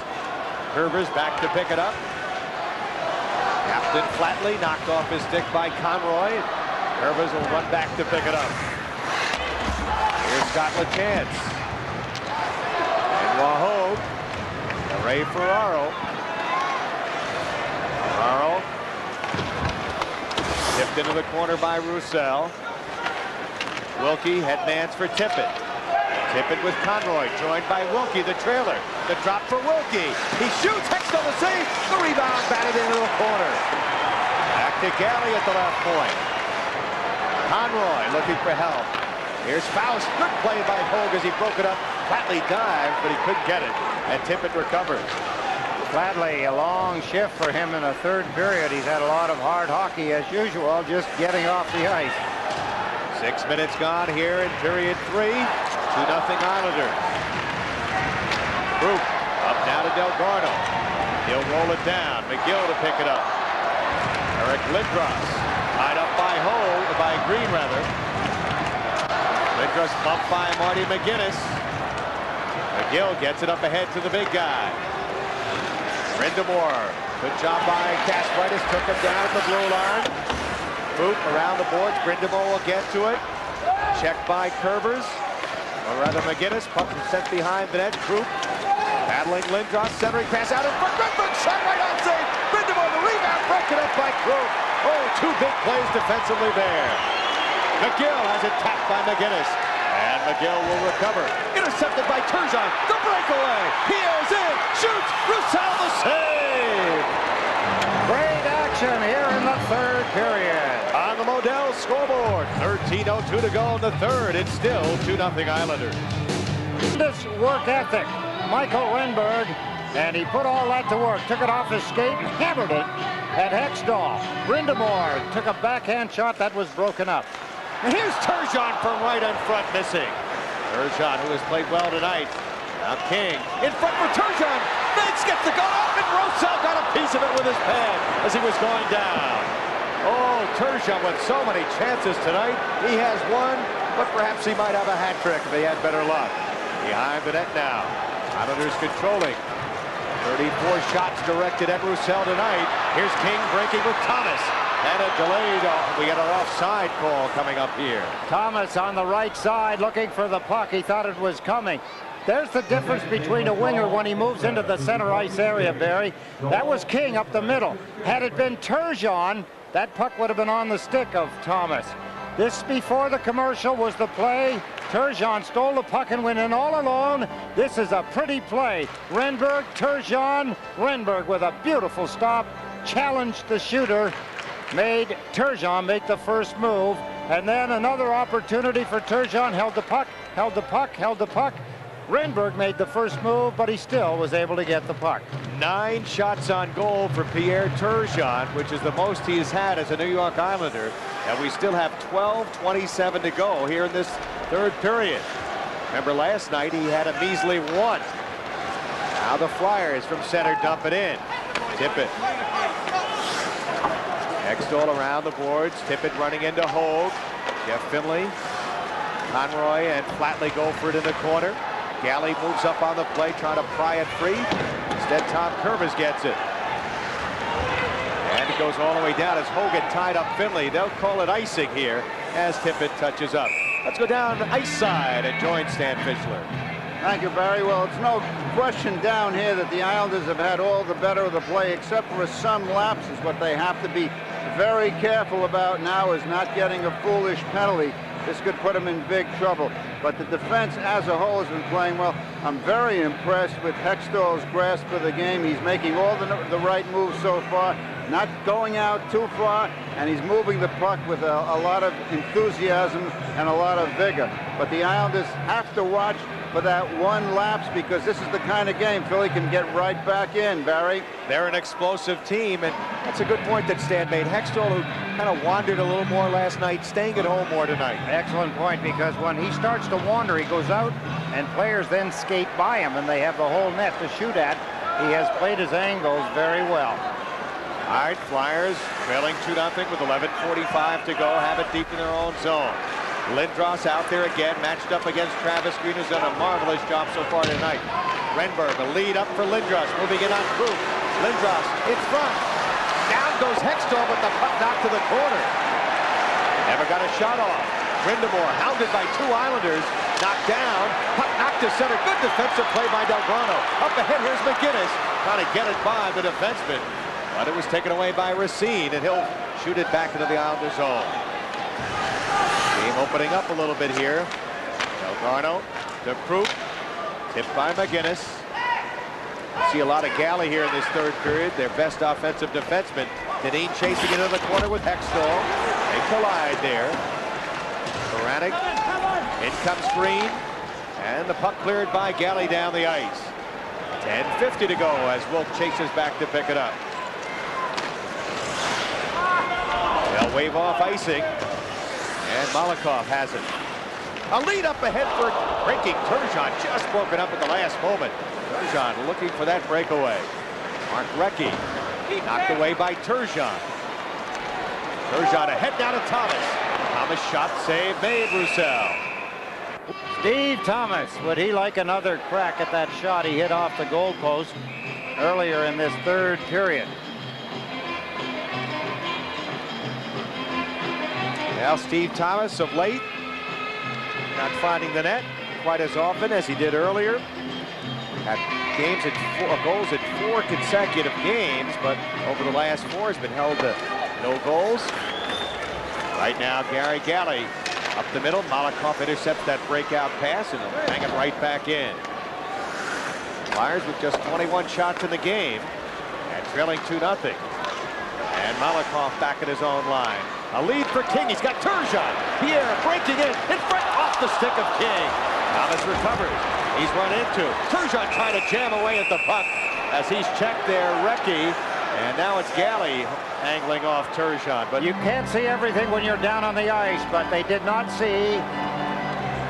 Curvers back to pick it up. Acton flatly knocked off his stick by Conroy. Curvers will run back to pick it up. Here's Scott LaChance. And Hogue. Ray Ferraro. Ferraro. Tipped into the corner by Roussel. Wilkie headmans for Tippett. Tippett with Conroy, joined by Wilkie, the trailer. The drop for Wilkie. He shoots, Hextall the save. The rebound batted into the corner. Back to Galley at the left point. Conroy looking for help. Here's Faust. Good play by Hogue as he broke it up. Flatley dived, but he couldn't get it. And Tippett recovers. Flatley, a long shift for him in the third period. He's had a lot of hard hockey as usual, just getting off the ice. 6 minutes gone here in period 3. 2-0 Islanders. Group up now to Delgarno. He'll roll it down. McGill to pick it up. Eric Lindros tied up by Green rather. Lindros bumped by Marty McGinnis. McGill gets it up ahead to the big guy. Brindamore. Good job by Kaspartis. Took him down at the blue line. Boop around the boards. Brindamore will get to it. Checked by Curvers. Or rather McGinnis. Puck sent behind the net. Group battling Lindros. Centering pass out in front. Goodman shot right on save. Brindamore the rebound. Broken up by Group. Oh, 2 big plays defensively there. McGill has it tapped by McGinnis. And McGill will recover. Intercepted by Turgeon. The breakaway. Pierre's in. Shoots. Roussel the save. Great action here in the third period. On the Modell scoreboard. 13:02 to go in the third. It's still 2-0 Islanders. This work ethic. Michael Renberg. And he put all that to work. Took it off his skate and hammered it at Hextall. Brindamore took a backhand shot that was broken up. And here's Turgeon from right in front, missing. Turgeon, who has played well tonight. Now King in front for Turgeon. Vince gets the goal off, and Roussel got a piece of it with his pad as he was going down. Oh, Turgeon with so many chances tonight. He has one, but perhaps he might have a hat trick if he had better luck. Behind the net now. Islanders controlling. 34 shots directed at Roussel tonight. Here's King breaking with Thomas. And a delayed, we got an offside call coming up here. Thomas on the right side looking for the puck. He thought it was coming. There's the difference between a winger when he moves into the center ice area, Barry. That was King up the middle. Had it been Turgeon, that puck would have been on the stick of Thomas. This before the commercial was the play. Turgeon stole the puck and went in all alone. This is a pretty play. Renberg, Turgeon. Renberg with a beautiful stop. Challenged the shooter. Made Turgeon make the first move. And then another opportunity for Turgeon. Held the puck, held the puck, held the puck. Renberg made the first move, but he still was able to get the puck. 9 shots on goal for Pierre Turgeon, which is the most he's had as a New York Islander. And we still have 12:27 to go here in this third period. Remember last night he had a measly 1. Now the Flyers from center dump it in. Tippett. Hextall around the boards. Tippett running into Hogue. Jeff Finley. Conroy and Flatley go for it in the corner. Galley moves up on the play, trying to pry it free. Instead, Tom Curvis gets it. And it goes all the way down as Hogan tied up Finley. They'll call it icing here as Tippett touches up. Let's go down the ice side and join Stan Fischler. Thank you, Barry. Well, it's no question down here that the Islanders have had all the better of the play, except for some lapses. What they have to be very careful about now is not getting a foolish penalty. This could put them in big trouble. But the defense as a whole has been playing well. I'm very impressed with Hextall's grasp of the game. He's making all the right moves so far, not going out too far, and he's moving the puck with a lot of enthusiasm and a lot of vigor. But the Islanders have to watch for that one lapse, because this is the kind of game Philly can get right back in, Barry. They're an explosive team, and that's a good point that Stan made. Hextall, who kind of wandered a little more last night, staying at home more tonight. Excellent point, because when he starts to wander, he goes out, and players then skate by him, and they have the whole net to shoot at. He has played his angles very well. All right, Flyers trailing 2-0 with 11:45 to go, have it deep in their own zone. Lindros out there again, matched up against Travis Green, who's done a marvelous job so far tonight. Renberg, a lead up for Lindros, moving in on Krug. Lindros in front. Down goes Hextall, but the puck knocked to the corner. Never got a shot off. Brindamore, hounded by two Islanders, knocked down. Puck knocked to center. Good defensive play by Delgrano. Up ahead, here's McGinnis, trying to get it by the defenseman. But it was taken away by Racine, and he'll shoot it back into the Islander zone. Game opening up a little bit here. Delgrano to Krug, tipped by McGinnis. See a lot of Galley here in this third period, their best offensive defenseman. Deneen chasing into the corner with Hextall. They collide there. Baranek, in comes Green, and the puck cleared by Galley down the ice. 10:50 to go as Wolf chases back to pick it up. They'll wave off icing, and Malakoff has it. A lead up ahead for breaking Turgeon, just broken up at the last moment. Turgeon looking for that breakaway. Mark Recchi knocked away by Turgeon. Turgeon ahead down to Thomas. Thomas shot save made, Roussel. Steve Thomas, would he like another crack at that shot he hit off the goalpost earlier in this third period? Now Steve Thomas of late not finding the net quite as often as he did earlier. Had games at goals at 4 consecutive games, but over the last 4 has been held to no goals. Right now Gary Galley up the middle. Malakoff intercepts that breakout pass and he'll hang it right back in. Flyers with just 21 shots in the game and trailing 2-0. And Malakoff back at his own line. A lead for King. He's got Turgeon. Pierre breaking in front, off the stick of King. Thomas recovers. He's run into. Turgeon trying to jam away at the puck as he's checked there. Recchi. And now it's Galley angling off Turgeon. But you can't see everything when you're down on the ice, but they did not see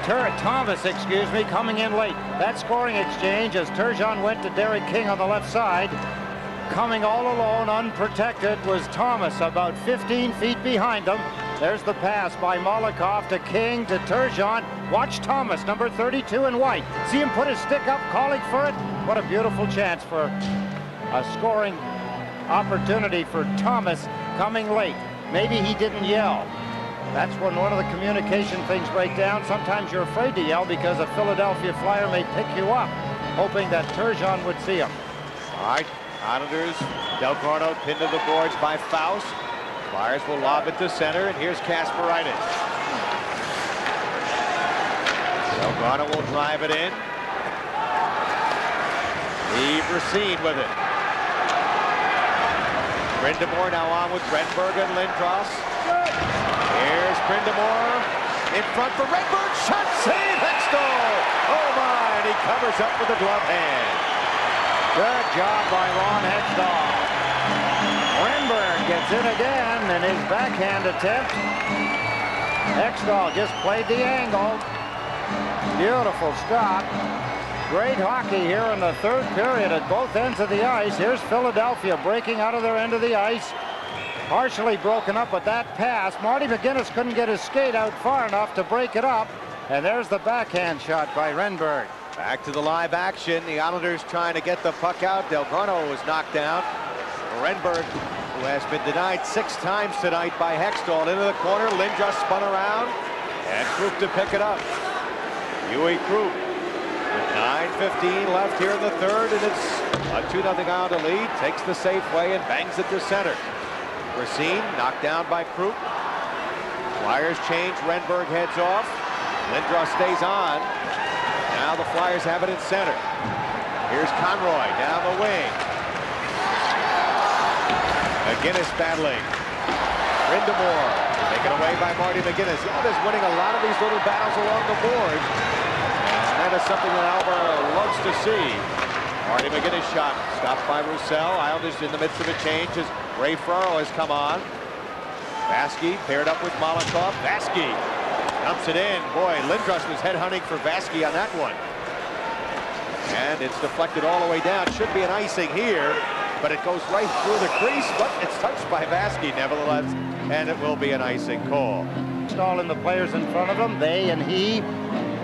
Thomas, coming in late. That scoring exchange as Turgeon went to Derek King on the left side. Coming all alone, unprotected, was Thomas, about 15 feet behind them. There's the pass by Malakoff to King to Turgeon. Watch Thomas, number 32 in white. See him put his stick up, calling for it. What a beautiful chance for a scoring opportunity for Thomas coming late. Maybe he didn't yell. That's when one of the communication things break down. Sometimes you're afraid to yell because a Philadelphia Flyer may pick you up, hoping that Turgeon would see him. all right, Islanders, Delgrano pinned to the boards by Faust. Flyers will lob it to center, and here's Kasparaitis. Delgrano will drive it in. Yves Racine with it. Brindamore now on with Renberg and Lindros. Here's Brindamore in front for Renberg. Shot save, Hextall. Oh my, and he covers up with the glove hand. Good job by Ron Hextall. Renberg gets in again in his backhand attempt. Hextall just played the angle. Beautiful stop. Great hockey here in the third period at both ends of the ice. Here's Philadelphia breaking out of their end of the ice. Partially broken up with that pass. Marty McGinnis couldn't get his skate out far enough to break it up. And there's the backhand shot by Renberg. Back to the live action. The Islanders trying to get the puck out. Delgrano was knocked down. Renberg, who has been denied 6 times tonight by Hextall, into the corner. Lindros spun around. And Krug to pick it up. Huey Krug. 9:15 left here in the third, and it's a 2-0 Islander lead. Takes the safe way and bangs it to center. Racine knocked down by Krug. Flyers change. Renberg heads off. Lindros stays on. Now the Flyers have it in center. Here's Conroy down the wing. McGinnis battling. Brindamore taken away by Marty McGinnis. He is winning a lot of these little battles along the boards. that is something that Alvaro loves to see. Marty McGinnis shot stopped by Roussel. Islanders in the midst of a change as Ray Ferraro has come on. Vasky paired up with Molotov. Vasky dumps it in. Boy, Lindros was headhunting for Vasky on that one. And it's deflected all the way down. Should be an icing here, but it goes right through the crease, but it's touched by Vasky nevertheless, and it will be an icing call. Stalling the players in front of him, they and he,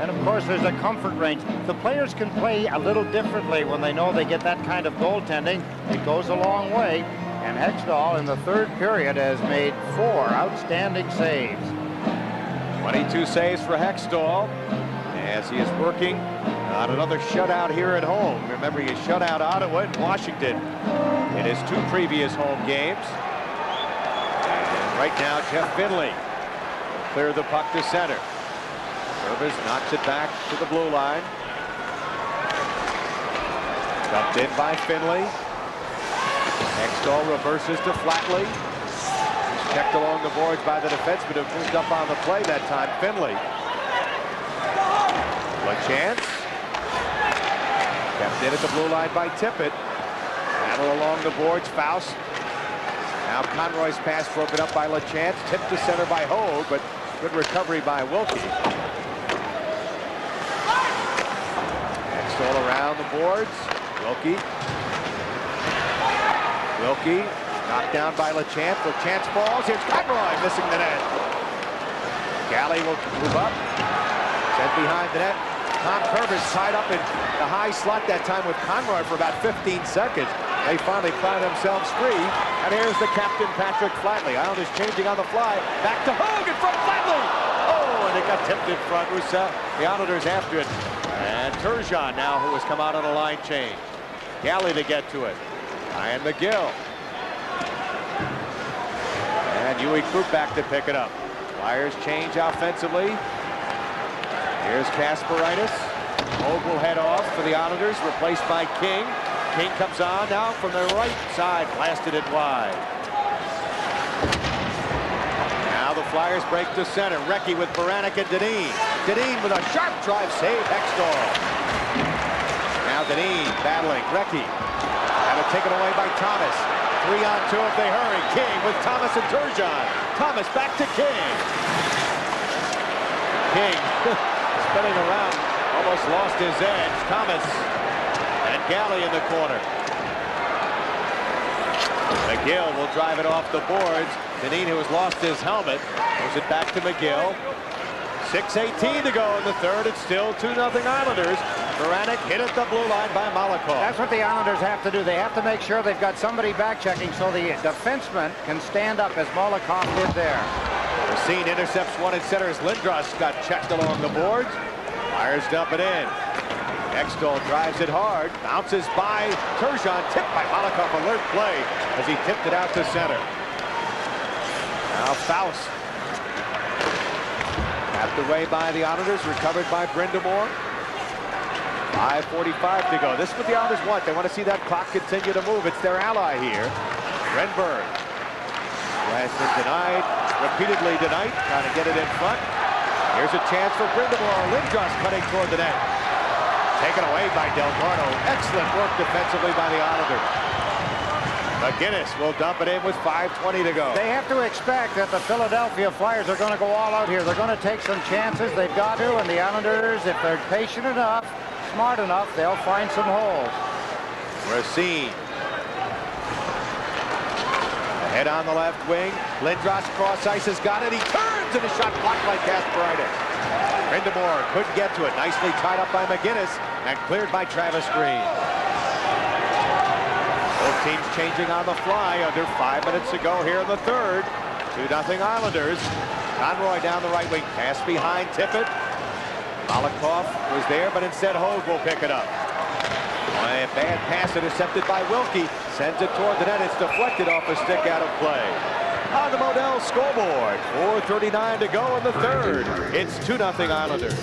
and of course there's a comfort range. The players can play a little differently when they know they get that kind of goaltending. It goes a long way, and Hextall in the third period has made 4 outstanding saves. 22 saves for Hextall as he is working on another shutout here at home. Remember, he shut out Ottawa and Washington in his 2 previous home games. And right now, Jeff Finley will clear the puck to center. Service knocks it back to the blue line. Dumped in by Finley. Hextall reverses to Flatley. He's checked along the boards by the defenseman who moved up on the play that time. Finley. LaChance. Kept in at the blue line by Tippett. Battle along the boards, Faust. Now Conroy's pass broken up by LaChance. Tipped to center by Hogue, but good recovery by Wilkie. Hextall around the boards. Wilkie. Wilkie knocked down by LaChance. LaChance falls. Here's Conroy missing the net. Galley will move up. Sent behind the net. Tom Kervis tied up in the high slot that time with Conroy for about 15 seconds. They finally pry themselves free. And here's the captain, Patrick Flatley. Islanders changing on the fly. Back to Hogue in front, Flatley! Oh, and it got tipped in front. Roussel, the Islanders after it. And Turgeon now, who has come out on a line change. Galley to get to it. Ryan McGill. And Huey Krupp back to pick it up. Flyers change offensively. Here's Kasparaitis. Hogue will head off for the Islanders, replaced by King. King comes on now from the right side, blasted it wide. Now the Flyers break to center. Recchi with Baranek and Dineen. Dineen with a sharp drive save, Hextall. Now Dineen battling. Recchi. Have it taken away by Thomas. 3-on-2 if they hurry. King with Thomas and Turgeon. Thomas back to King. King spinning around, almost lost his edge. Thomas and Galley in the corner. McGill will drive it off the boards. Dineen, who has lost his helmet, moves it back to McGill. 6:18 to go in the third. It's still 2-0 Islanders. Baranek hit at the blue line by Malakov. That's what the Islanders have to do. They have to make sure they've got somebody back checking so the defenseman can stand up as Malakov did there. Racine intercepts one at center as Lindros got checked along the boards. Flyers dump it in. Hextall drives it hard. Bounces by Turgeon. Tipped by Malakov. Alert play as he tipped it out to center. Now Faust. Tapped away by the Islanders. Recovered by Brindamore. 5:45 to go. This is what the Islanders want. They want to see that clock continue to move. It's their ally here. Renberg. Has been denied repeatedly tonight. Trying to get it in front. Here's a chance for Brindamore. Lindros cutting toward the net. Taken away by Delgado. Excellent work defensively by the Islanders. McGinnis will dump it in with 5:20 to go. They have to expect that the Philadelphia Flyers are going to go all out here. They're going to take some chances. They've got to. And the Islanders, if they're patient enough, smart enough, they'll find some holes. Racine. Ahead on the left wing. Lindros cross ice has got it. He turns and a shot blocked by Kasparaitis. Brindamore couldn't get to it. Nicely tied up by McGinnis and cleared by Travis Green. Both teams changing on the fly. Under 5 minutes to go here in the third. 2-0 Islanders. Conroy down the right wing. Pass behind Tippett. Malakov was there, but instead Hogue will pick it up. A bad pass intercepted by Wilkie. Sends it toward the net. It's deflected off a stick out of play. On the Modell scoreboard. 4:39 to go in the third. It's 2-0 Islanders.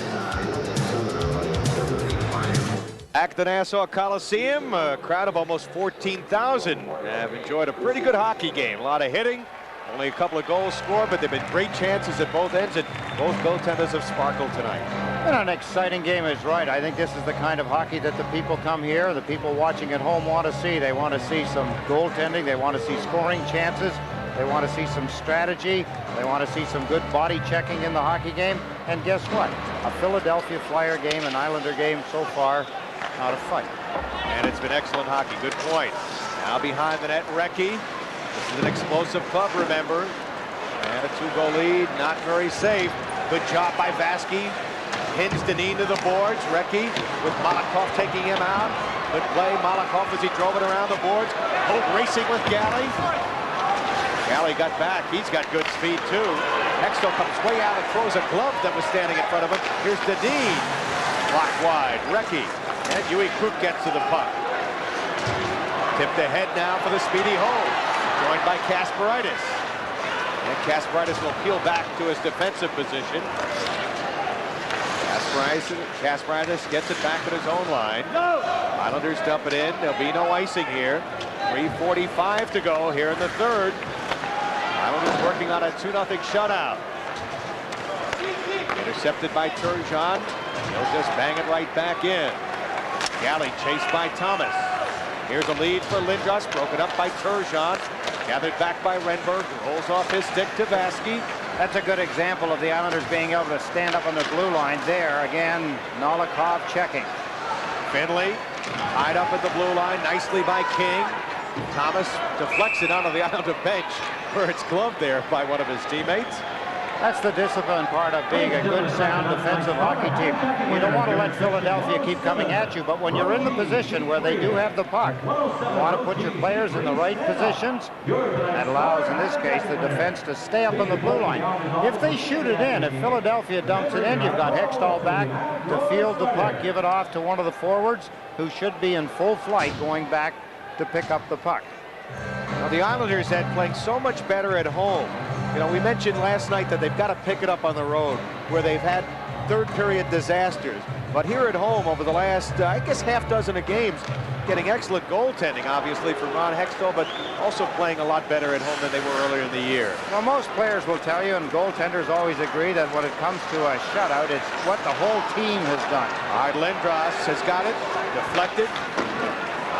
Back at the Nassau Coliseum, a crowd of almost 14,000 have enjoyed a pretty good hockey game. A lot of hitting, a Only a couple of goals scored, but they've been great chances at both ends, and both goaltenders have sparkled tonight. And an exciting game is right. I think this is the kind of hockey that the people come here, the people watching at home want to see. They want to see some goaltending. They want to see scoring chances. They want to see some strategy. They want to see some good body checking in the hockey game. And guess what? A Philadelphia Flyer game, an Islander game so far, not a fight. And it's been excellent hockey. Good point. Now behind the net, Recchi. This is an explosive club, remember. And a 2-goal lead, not very safe. Good job by Vaski. Pins Dineen to the boards. Recchi with Malakoff taking him out. Good play, Malakoff as he drove it around the boards. Hope racing with Galley. Galley got back. He's got good speed, too. Hextall comes way out and throws a glove that was standing in front of him. Here's Dineen. Blocked wide. Recchi. And Yui Kruk gets to the puck. Tipped ahead now for the speedy hole. Joined by Kasparaitis. And Kasparaitis will peel back to his defensive position. Kasparaitis gets it back at his own line. Islanders dump it in. There'll be no icing here. 3:45 to go here in the third. Islanders working on a 2-0 shutout. Intercepted by Turgeon. He'll just bang it right back in. Galley chased by Thomas. Here's a lead for Lindros, broken up by Turgeon. Gathered back by Renberg, rolls off his stick to Vaski. That's a good example of the Islanders being able to stand up on the blue line there. Again, Nolikov checking. Finley tied up at the blue line nicely by King. Thomas deflects it onto the Islander bench where it's gloved there by one of his teammates. That's the discipline part of being a good, sound defensive hockey team. You don't want to let Philadelphia keep coming at you, but when you're in the position where they do have the puck, you want to put your players in the right positions. That allows, in this case, the defense to stay up on the blue line. If they shoot it in, if Philadelphia dumps it in, you've got Hextall back to field the puck, give it off to one of the forwards who should be in full flight going back to pick up the puck. Well, the Islanders had playing so much better at home. You know, we mentioned last night that they've got to pick it up on the road where they've had third period disasters. But here at home over the last, I guess, half dozen of games, getting excellent goaltending, obviously, from Ron Hextall, but also playing a lot better at home than they were earlier in the year. Well, most players will tell you, and goaltenders always agree, that when it comes to a shutout, it's what the whole team has done. All right, Lindros has got it, deflected.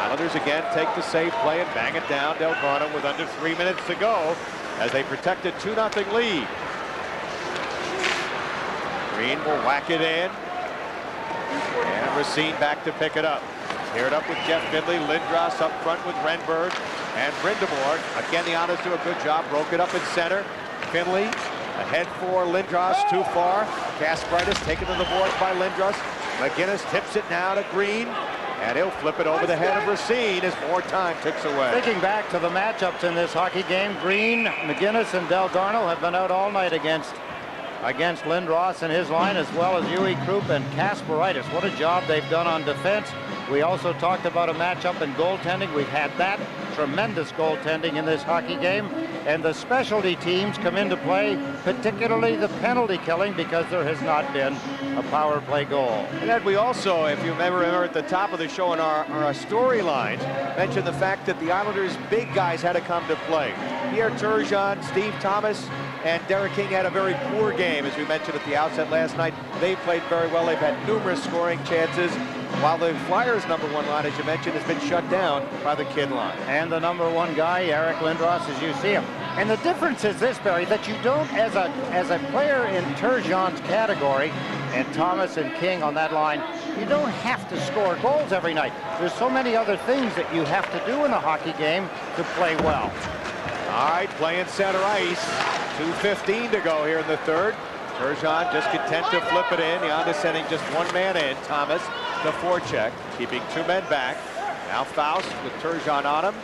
Islanders again take the safe play and bang it down. Delgado with under 3 minutes to go as they protect a 2-0 lead. Green will whack it in. And Racine back to pick it up. Tear it up with Jeff Finley. Lindros up front with Renberg and Brindamore. Again, the Islanders do a good job. Broke it up in center. Finley ahead for Lindros. Too far. Kasparaitis taken to the boards by Lindros. McGinnis tips it now to Green. And he'll flip it over the head of Racine as more time ticks away. Thinking back to the matchups in this hockey game, Green, McGinnis, and Delgarno have been out all night against Lindros and his line, as well as Yui Krupp and Kasparaitis. What a job they've done on defense. We also talked about a matchup in goaltending. We've had that tremendous goaltending in this hockey game. And the specialty teams come into play, particularly the penalty killing, because there has not been a power play goal. And Ed, we also, if you remember at the top of the show in our storylines, mentioned the fact that the Islanders' big guys had to come to play. Pierre Turgeon, Steve Thomas, and Derek King had a very poor game, as we mentioned at the outset last night. They played very well. They've had numerous scoring chances, while the Flyers' #1 line, as you mentioned, has been shut down by the kid line. And the #1 guy, Eric Lindros, as you see him. And the difference is this, Barry, that you don't, as a player in Turgeon's category, and Thomas and King on that line, you don't have to score goals every night. There's so many other things that you have to do in a hockey game to play well. All right, playing center ice. 2:15 to go here in the third. Turgeon just content to flip it in. The Islanders sending just one man in. Thomas, the forecheck, keeping 2 men back. Now Faust with Turgeon on him.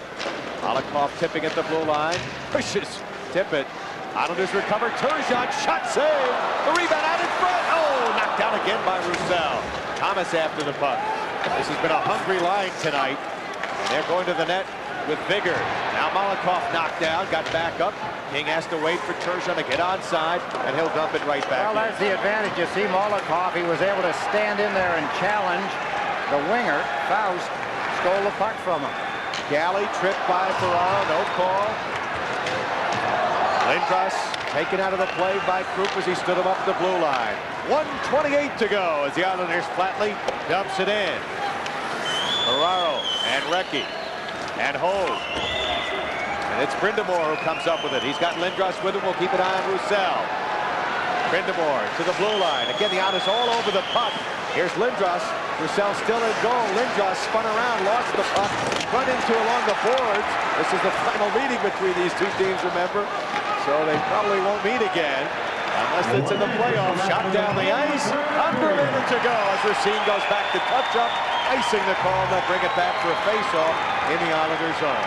Malakoff tipping at the blue line. Pushes, tip it. Islanders recover. Turgeon, shot save. The rebound out in front. Oh, knocked down again by Roussel. Thomas after the puck. This has been a hungry line tonight. They're going to the net with vigor. Now Malakoff knocked down, got back up. King has to wait for Turgeon to get onside, and he'll dump it right back. Well, that's the advantage. You see Malakoff, he was able to stand in there and challenge the winger. Faust stole the puck from him. Galley tripped by Ferraro, no call. Lindros taken out of the play by Krupp as he stood him up the blue line. 1:28 to go as the Islanders flatly dumps it in. Ferraro and Recchi and Hogue. And it's Brindamore who comes up with it. He's got Lindros with him. We'll keep an eye on Roussel. Brindamore to the blue line. Again, the Islanders all over the puck. Here's Lindros. Roussel still in goal. Lindros spun around, lost the puck, run into along the boards. This is the final meeting between these two teams, remember? So they probably won't meet again unless it's in the playoffs. Shot down the ice. Under a minute to go as Racine goes back to touch up, icing the call. They'll bring it back for a face-off in the Islanders' zone.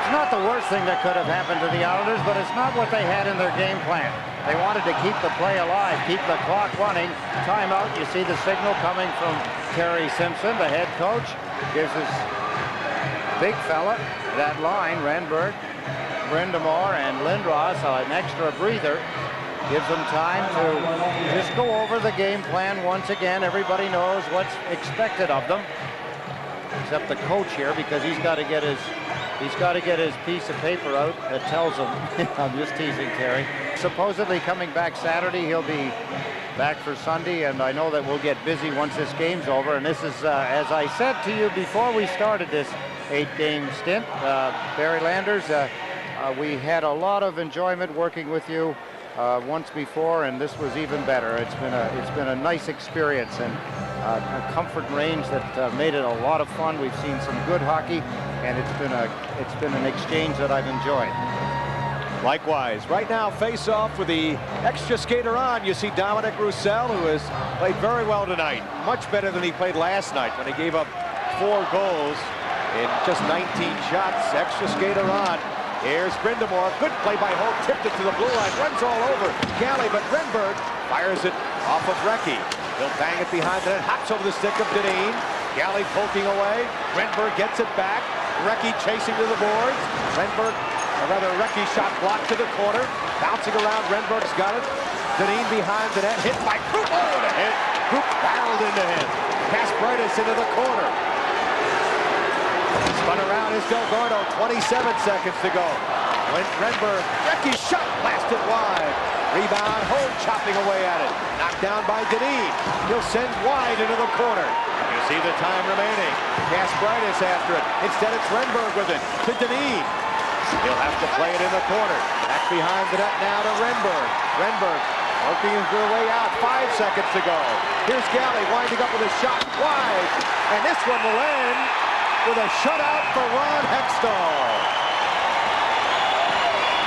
It's not the worst thing that could have happened to the Islanders, but it's not what they had in their game plan. They wanted to keep the play alive, keep the clock running. Timeout, you see the signal coming from Terry Simpson, the head coach. Gives his big fella that line, Renberg, Brindamore, and Lindros, an extra breather. Gives them time to just go over the game plan once again. Everybody knows what's expected of them, except the coach here, because he's got to get his piece of paper out that tells him. I'm just teasing Terry. Supposedly coming back Saturday, he'll be back for Sunday, and I know that we'll get busy once this game's over. And this is, as I said to you before we started this 8-game stint, Barry Landers, we had a lot of enjoyment working with you once before, and this was even better. It's been a nice experience and a comfort range that made it a lot of fun. We've seen some good hockey, and it's been an exchange that I've enjoyed. Likewise, right now, face-off with the extra skater on. You see Dominic Roussel, who has played very well tonight. Much better than he played last night when he gave up 4 goals in just 19 shots. Extra skater on. Here's Brindamore. Good play by Hogue. Tipped it to the blue line. Runs all over Galley, but Renberg fires it off of Recchi. He'll bang it behind the net. Hops over the stick of Dineen. Galley poking away. Renberg gets it back. Recchi chasing to the boards. Recchi shot blocked to the corner. Bouncing around. Renberg's got it. Dineen behind the net. Hit by Krupp. Oh, and a hit. Krupp barreled into him. Kasparaitis into the corner. Spun around is Del Gordo. 27 seconds to go. Renberg. Recchi's shot blasted wide. Rebound. Hogue chopping away at it. Knocked down by Dineen. He'll send wide into the corner. You see the time remaining. Kasparaitis after it. Instead, it's Renberg with it to Dineen. He'll have to play it in the corner. Back behind the net now to Renberg. Renberg working his way out. 5 seconds to go. Here's Galley winding up with a shot wide. And this one will end with a shutout for Ron Hextall.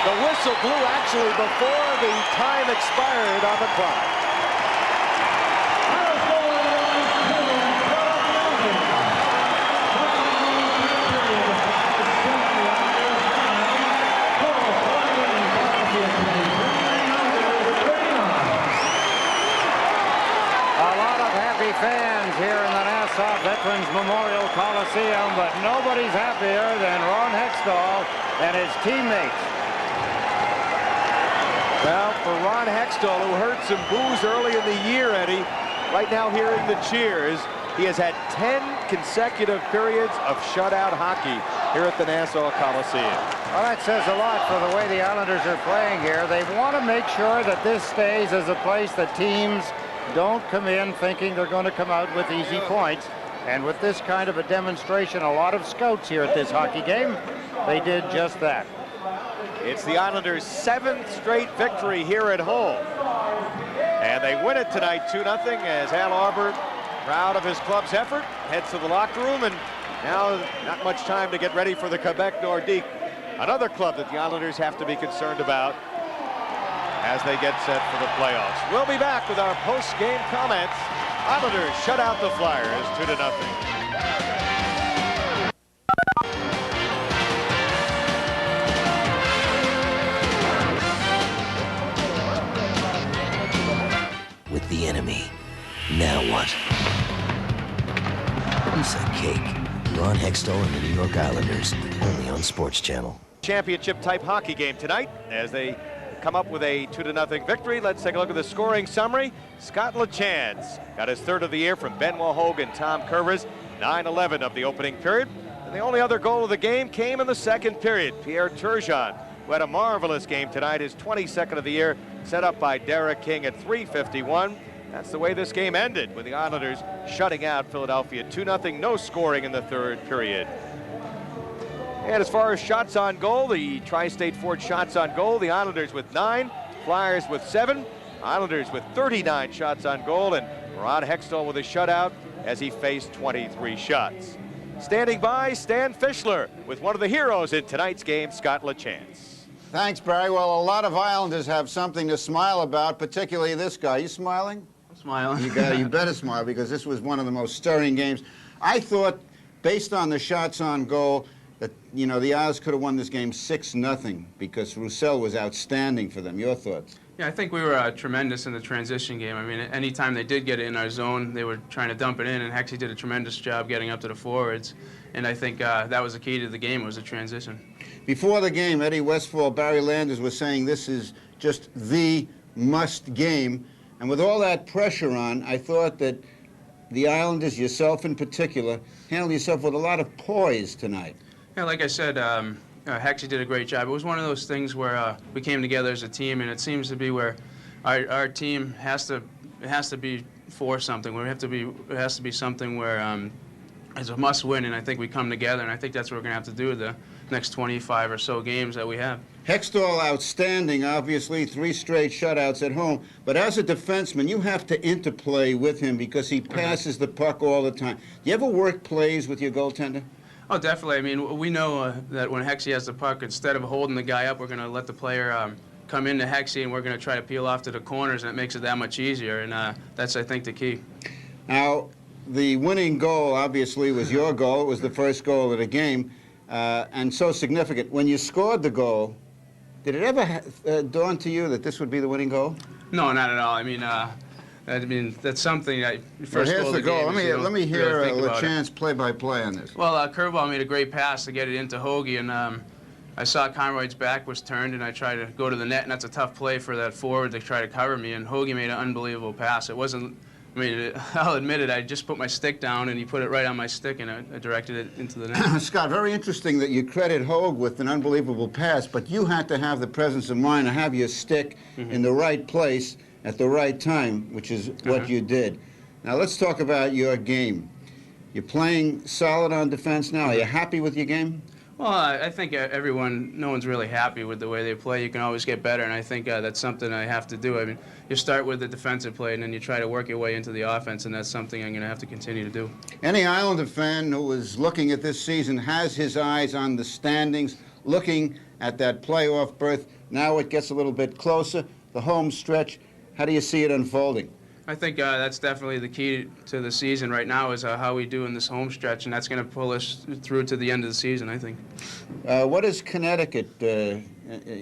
The whistle blew actually before the time expired on the clock. Fans here in the Nassau Veterans Memorial Coliseum, but nobody's happier than Ron Hextall and his teammates. Well, for Ron Hextall, who heard some boos early in the year, Eddie, right now hearing the cheers, he has had 10 consecutive periods of shutout hockey here at the Nassau Coliseum. Well, that says a lot for the way the Islanders are playing here. They want to make sure that this stays as a place that teams don't come in thinking they're going to come out with easy points. And with this kind of a demonstration, a lot of scouts here at this hockey game, they did just that. It's the Islanders' 7th straight victory here at home. And they win it tonight 2-0 as Al Arbor, proud of his club's effort, heads to the locker room, and now not much time to get ready for the Quebec Nordique, another club that the Islanders have to be concerned about as they get set for the playoffs. We'll be back with our post-game comments. Islanders shut out the Flyers 2-0. With the enemy. Now what? Piece of cake. Ron Hextall and the New York Islanders, only on SportsChannel. Championship-type hockey game tonight as they come up with a 2-0 victory. Let's take a look at the scoring summary. Scott LeChance got his 3rd of the year from Benoit Hogue and Tom Kurvers, 9-11 of the opening period. And the only other goal of the game came in the 2nd period. Pierre Turgeon who had a marvelous game tonight, his 22nd of the year, set up by Derek King at 351. That's the way this game ended, with the Islanders shutting out Philadelphia 2-0, no scoring in the third period. And as far as shots on goal, the Tri-State Ford shots on goal, the Islanders with 9, Flyers with 7, Islanders with 39 shots on goal, and Ron Hextall with a shutout as he faced 23 shots. Standing by, Stan Fischler with one of the heroes in tonight's game, Scott LaChance. Thanks, Barry. Well, a lot of Islanders have something to smile about, particularly this guy. You smiling? I'm smiling. You better smile, because this was one of the most stirring games. I thought, based on the shots on goal, that, you know, the Isles could have won this game 6-0 because Roussel was outstanding for them. Your thoughts? Yeah, I think we were tremendous in the transition game. I mean, anytime they did get it in our zone, they were trying to dump it in, and Hexie did a tremendous job getting up to the forwards. And I think that was the key to the game, was the transition. Before the game, Eddie Westfall, Barry Landers was saying this is just the must game. And with all that pressure on, I thought that the Islanders, yourself in particular, handled yourself with a lot of poise tonight. Yeah, like I said, Hexie did a great job. It was one of those things where we came together as a team, and it seems to be where our team has to be for something. It has to be something where it's a must-win, and I think we come together, and I think that's what we're going to have to do the next 25 or so games that we have. Hextall outstanding, obviously, 3 straight shutouts at home. But as a defenseman, you have to interplay with him because he passes the puck all the time. Do you ever work plays with your goaltender? Oh, definitely. I mean, we know that when Hexie has the puck, instead of holding the guy up, we're going to let the player come into Hexie, and we're going to try to peel off to the corners, and it makes it that much easier. And that's, I think, the key. Now, the winning goal, obviously, was your goal. It was the first goal of the game, and so significant. When you scored the goal, did it ever dawn to you that this would be the winning goal? No, not at all. I mean, that's something. First goal of the game. Let me hear LaChance play-by-play on this. Well, Curveball made a great pass to get it into Hoagie, and I saw Conroy's back was turned, and I tried to go to the net, and that's a tough play for that forward to try to cover me, and Hoagie made an unbelievable pass. It wasn't, I mean, I'll admit it, I just put my stick down, and he put it right on my stick, and I directed it into the net. Scott, very interesting that you credit Hogue with an unbelievable pass, but you had to have the presence of mind to have your stick in the right place at the right time, which is what you did. Now let's talk about your game. You're playing solid on defense now. Are you happy with your game? Well, I think no one's really happy with the way they play. You can always get better, and I think that's something I have to do. I mean, you start with the defensive play, and then you try to work your way into the offense, and that's something I'm going to have to continue to do. Any Islander fan who is looking at this season has his eyes on the standings, looking at that playoff berth. Now it gets a little bit closer, the home stretch. How do you see it unfolding? I think that's definitely the key to the season right now is how we do in this home stretch, and that's going to pull us through to the end of the season, I think. What is Connecticut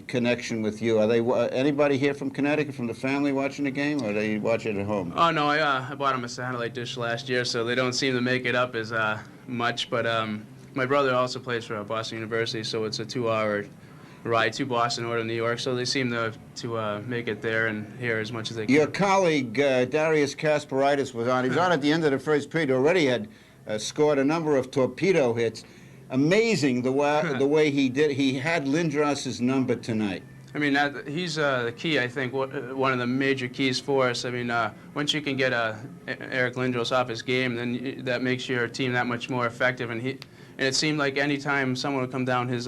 connection with you? Are they anybody here from Connecticut, from the family watching the game, or they watch it at home? Oh, no, I bought them a satellite dish last year, so they don't seem to make it up as much, but my brother also plays for Boston University, so it's a 2-hour ride to Boston or to New York, so they seem to make it there and here as much as they can. Your colleague, Darius Kasparaitis, was on. He was on at the end of the first period, already had scored a number of torpedo hits. Amazing the way he did. He had Lindros' number tonight. I mean, he's the key, I think, one of the major keys for us. I mean, once you can get Eric Lindros off his game, then that makes your team that much more effective. And it seemed like any time someone would come down his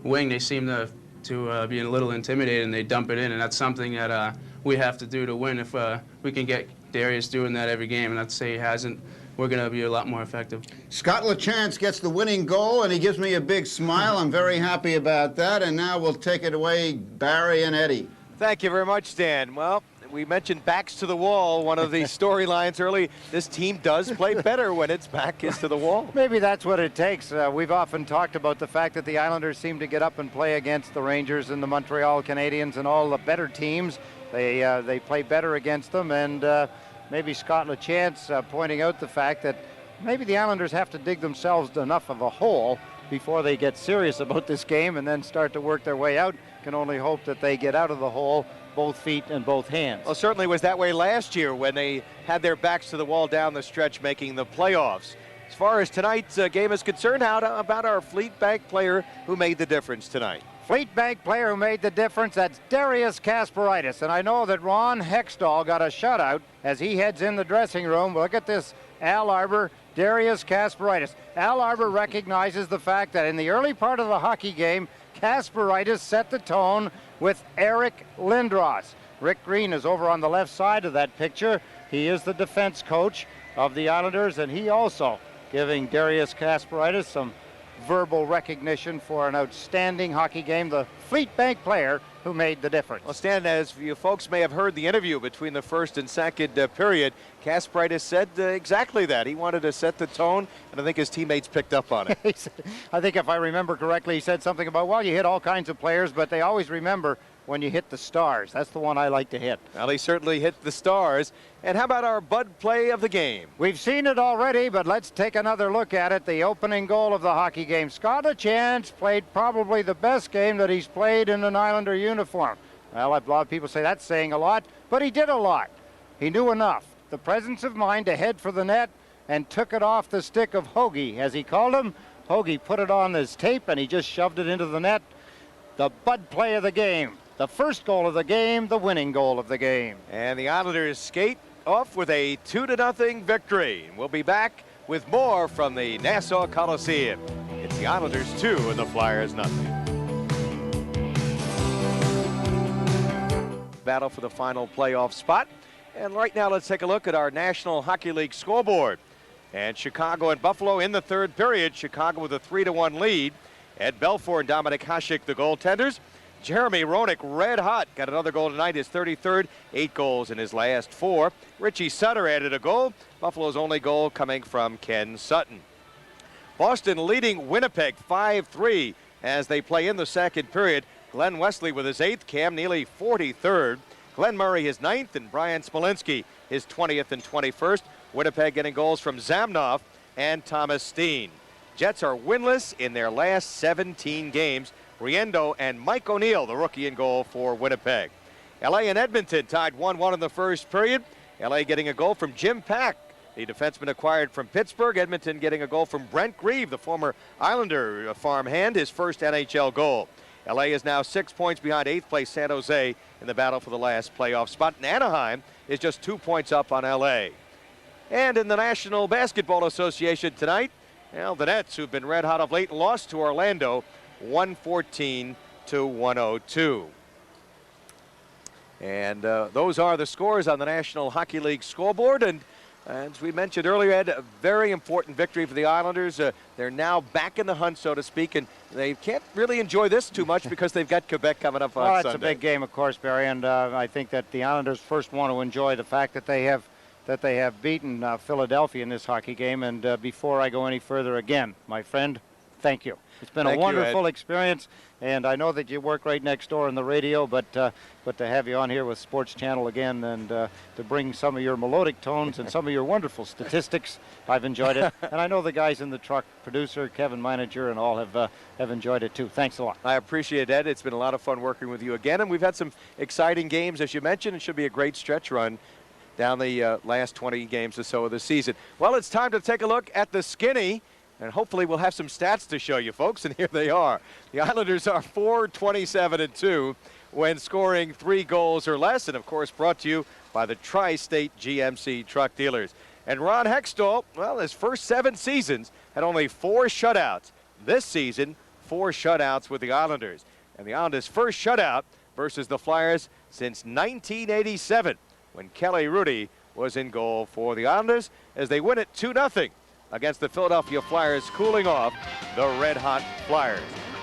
wing, they seem to be a little intimidated, and they dump it in, and that's something that we have to do to win. If we can get Darius doing that every game, and let's say he hasn't, we're going to be a lot more effective. Scott LaChance gets the winning goal, and he gives me a big smile. I'm very happy about that, and now we'll take it away, Barry and Eddie. Thank you very much, Stan. Well, we mentioned backs to the wall, one of the storylines early. This team does play better when its back is to the wall. Maybe that's what it takes. We've often talked about the fact that the Islanders seem to get up and play against the Rangers and the Montreal Canadiens and all the better teams. They play better against them, and maybe Scott LaChance pointing out the fact that maybe the Islanders have to dig themselves enough of a hole before they get serious about this game and then start to work their way out. Can only hope that they get out of the hole both feet and both hands. Well, certainly was that way last year when they had their backs to the wall down the stretch making the playoffs. As far as tonight's game is concerned, how about our Fleet Bank player who made the difference tonight? Fleet Bank player who made the difference, that's Darius Kasparaitis. And I know that Ron Hextall got a shutout as he heads in the dressing room. Look at this, Al Arbor, Darius Kasparaitis. Al Arbor recognizes the fact that in the early part of the hockey game, Kasparaitis set the tone with Eric Lindros. Rick Green is over on the left side of that picture. He is the defense coach of the Islanders, and he also giving Darius Kasparaitis some verbal recognition for an outstanding hockey game, the Fleet Bank player who made the difference. Well, Stan, as you folks may have heard the interview between the first and second period, Kasparaitis said exactly that. He wanted to set the tone, and I think his teammates picked up on it. I think if I remember correctly, he said something about, well, you hit all kinds of players, but they always remember when you hit the stars. That's the one I like to hit. Well, he certainly hit the stars. And how about our Bud play of the game? We've seen it already, but let's take another look at it. The opening goal of the hockey game. Scott Lachance played probably the best game that he's played in an Islander uniform. Well, a lot of people say that's saying a lot, but he did a lot. He knew enough. The presence of mind to head for the net and took it off the stick of Hoagie, as he called him. Hoagie put it on his tape, and he just shoved it into the net. The Bud play of the game. The first goal of the game, the winning goal of the game. And the Islanders skate off with a 2-0 victory. We'll be back with more from the Nassau Coliseum. It's the Islanders 2 and the Flyers nothing. Battle for the final playoff spot. And right now let's take a look at our National Hockey League scoreboard. And Chicago and Buffalo in the third period. Chicago with a 3-1 lead. Ed Belfour and Dominic Hasek, the goaltenders. Jeremy Roenick, red hot, got another goal tonight, his 33rd, 8 goals in his last 4. Richie Sutter added a goal. Buffalo's only goal coming from Ken Sutton. Boston leading Winnipeg 5-3 as they play in the second period. Glenn Wesley with his 8th, Cam Neely 43rd, Glenn Murray his 9th, and Brian Smolinski his 20th and 21st. Winnipeg getting goals from Zamnov and Thomas Steen. Jets are winless in their last 17 games. Riendo and Mike O'Neill, the rookie, in goal for Winnipeg. L.A. and Edmonton tied 1-1 in the first period. L.A. getting a goal from Jim Pack, the defenseman acquired from Pittsburgh. Edmonton getting a goal from Brent Grieve, the former Islander farmhand, his first NHL goal. L.A. is now 6 points behind 8th place San Jose in the battle for the last playoff spot. And Anaheim is just 2 points up on L.A. And in the National Basketball Association tonight, well, the Nets, who've been red hot of late, lost to Orlando 114-102. And those are the scores on the National Hockey League scoreboard. And as we mentioned earlier, Ed, a very important victory for the Islanders. They're now back in the hunt, so to speak, and they can't really enjoy this too much because they've got Quebec coming up on Sunday. It's a big game, of course, Barry, and I think that the Islanders first want to enjoy the fact that they have beaten Philadelphia in this hockey game. And before I go any further, again, my friend, thank you. It's been a wonderful experience, and I know that you work right next door on the radio, but to have you on here with Sports Channel again and to bring some of your melodic tones and some of your wonderful statistics, I've enjoyed it. And I know the guys in the truck, producer, Kevin Meininger, and all have enjoyed it too. Thanks a lot. I appreciate it, Ed. It's been a lot of fun working with you again, and we've had some exciting games, as you mentioned. It should be a great stretch run down the last 20 games or so of the season. Well, it's time to take a look at the skinny. And hopefully we'll have some stats to show you, folks, and here they are. The Islanders are 4-27-2 when scoring 3 goals or less, and of course brought to you by the Tri-State GMC truck dealers. And Ron Hextall, well, his first 7 seasons had only 4 shutouts. This season, 4 shutouts with the Islanders. And the Islanders' first shutout versus the Flyers since 1987, when Kelly Rudy was in goal for the Islanders, as they win it 2-0. Against the Philadelphia Flyers, cooling off the red-hot Flyers.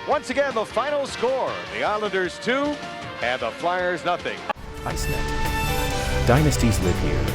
Once again, the final score, the Islanders 2 and the Flyers 0. ICENET. Dynasties live here.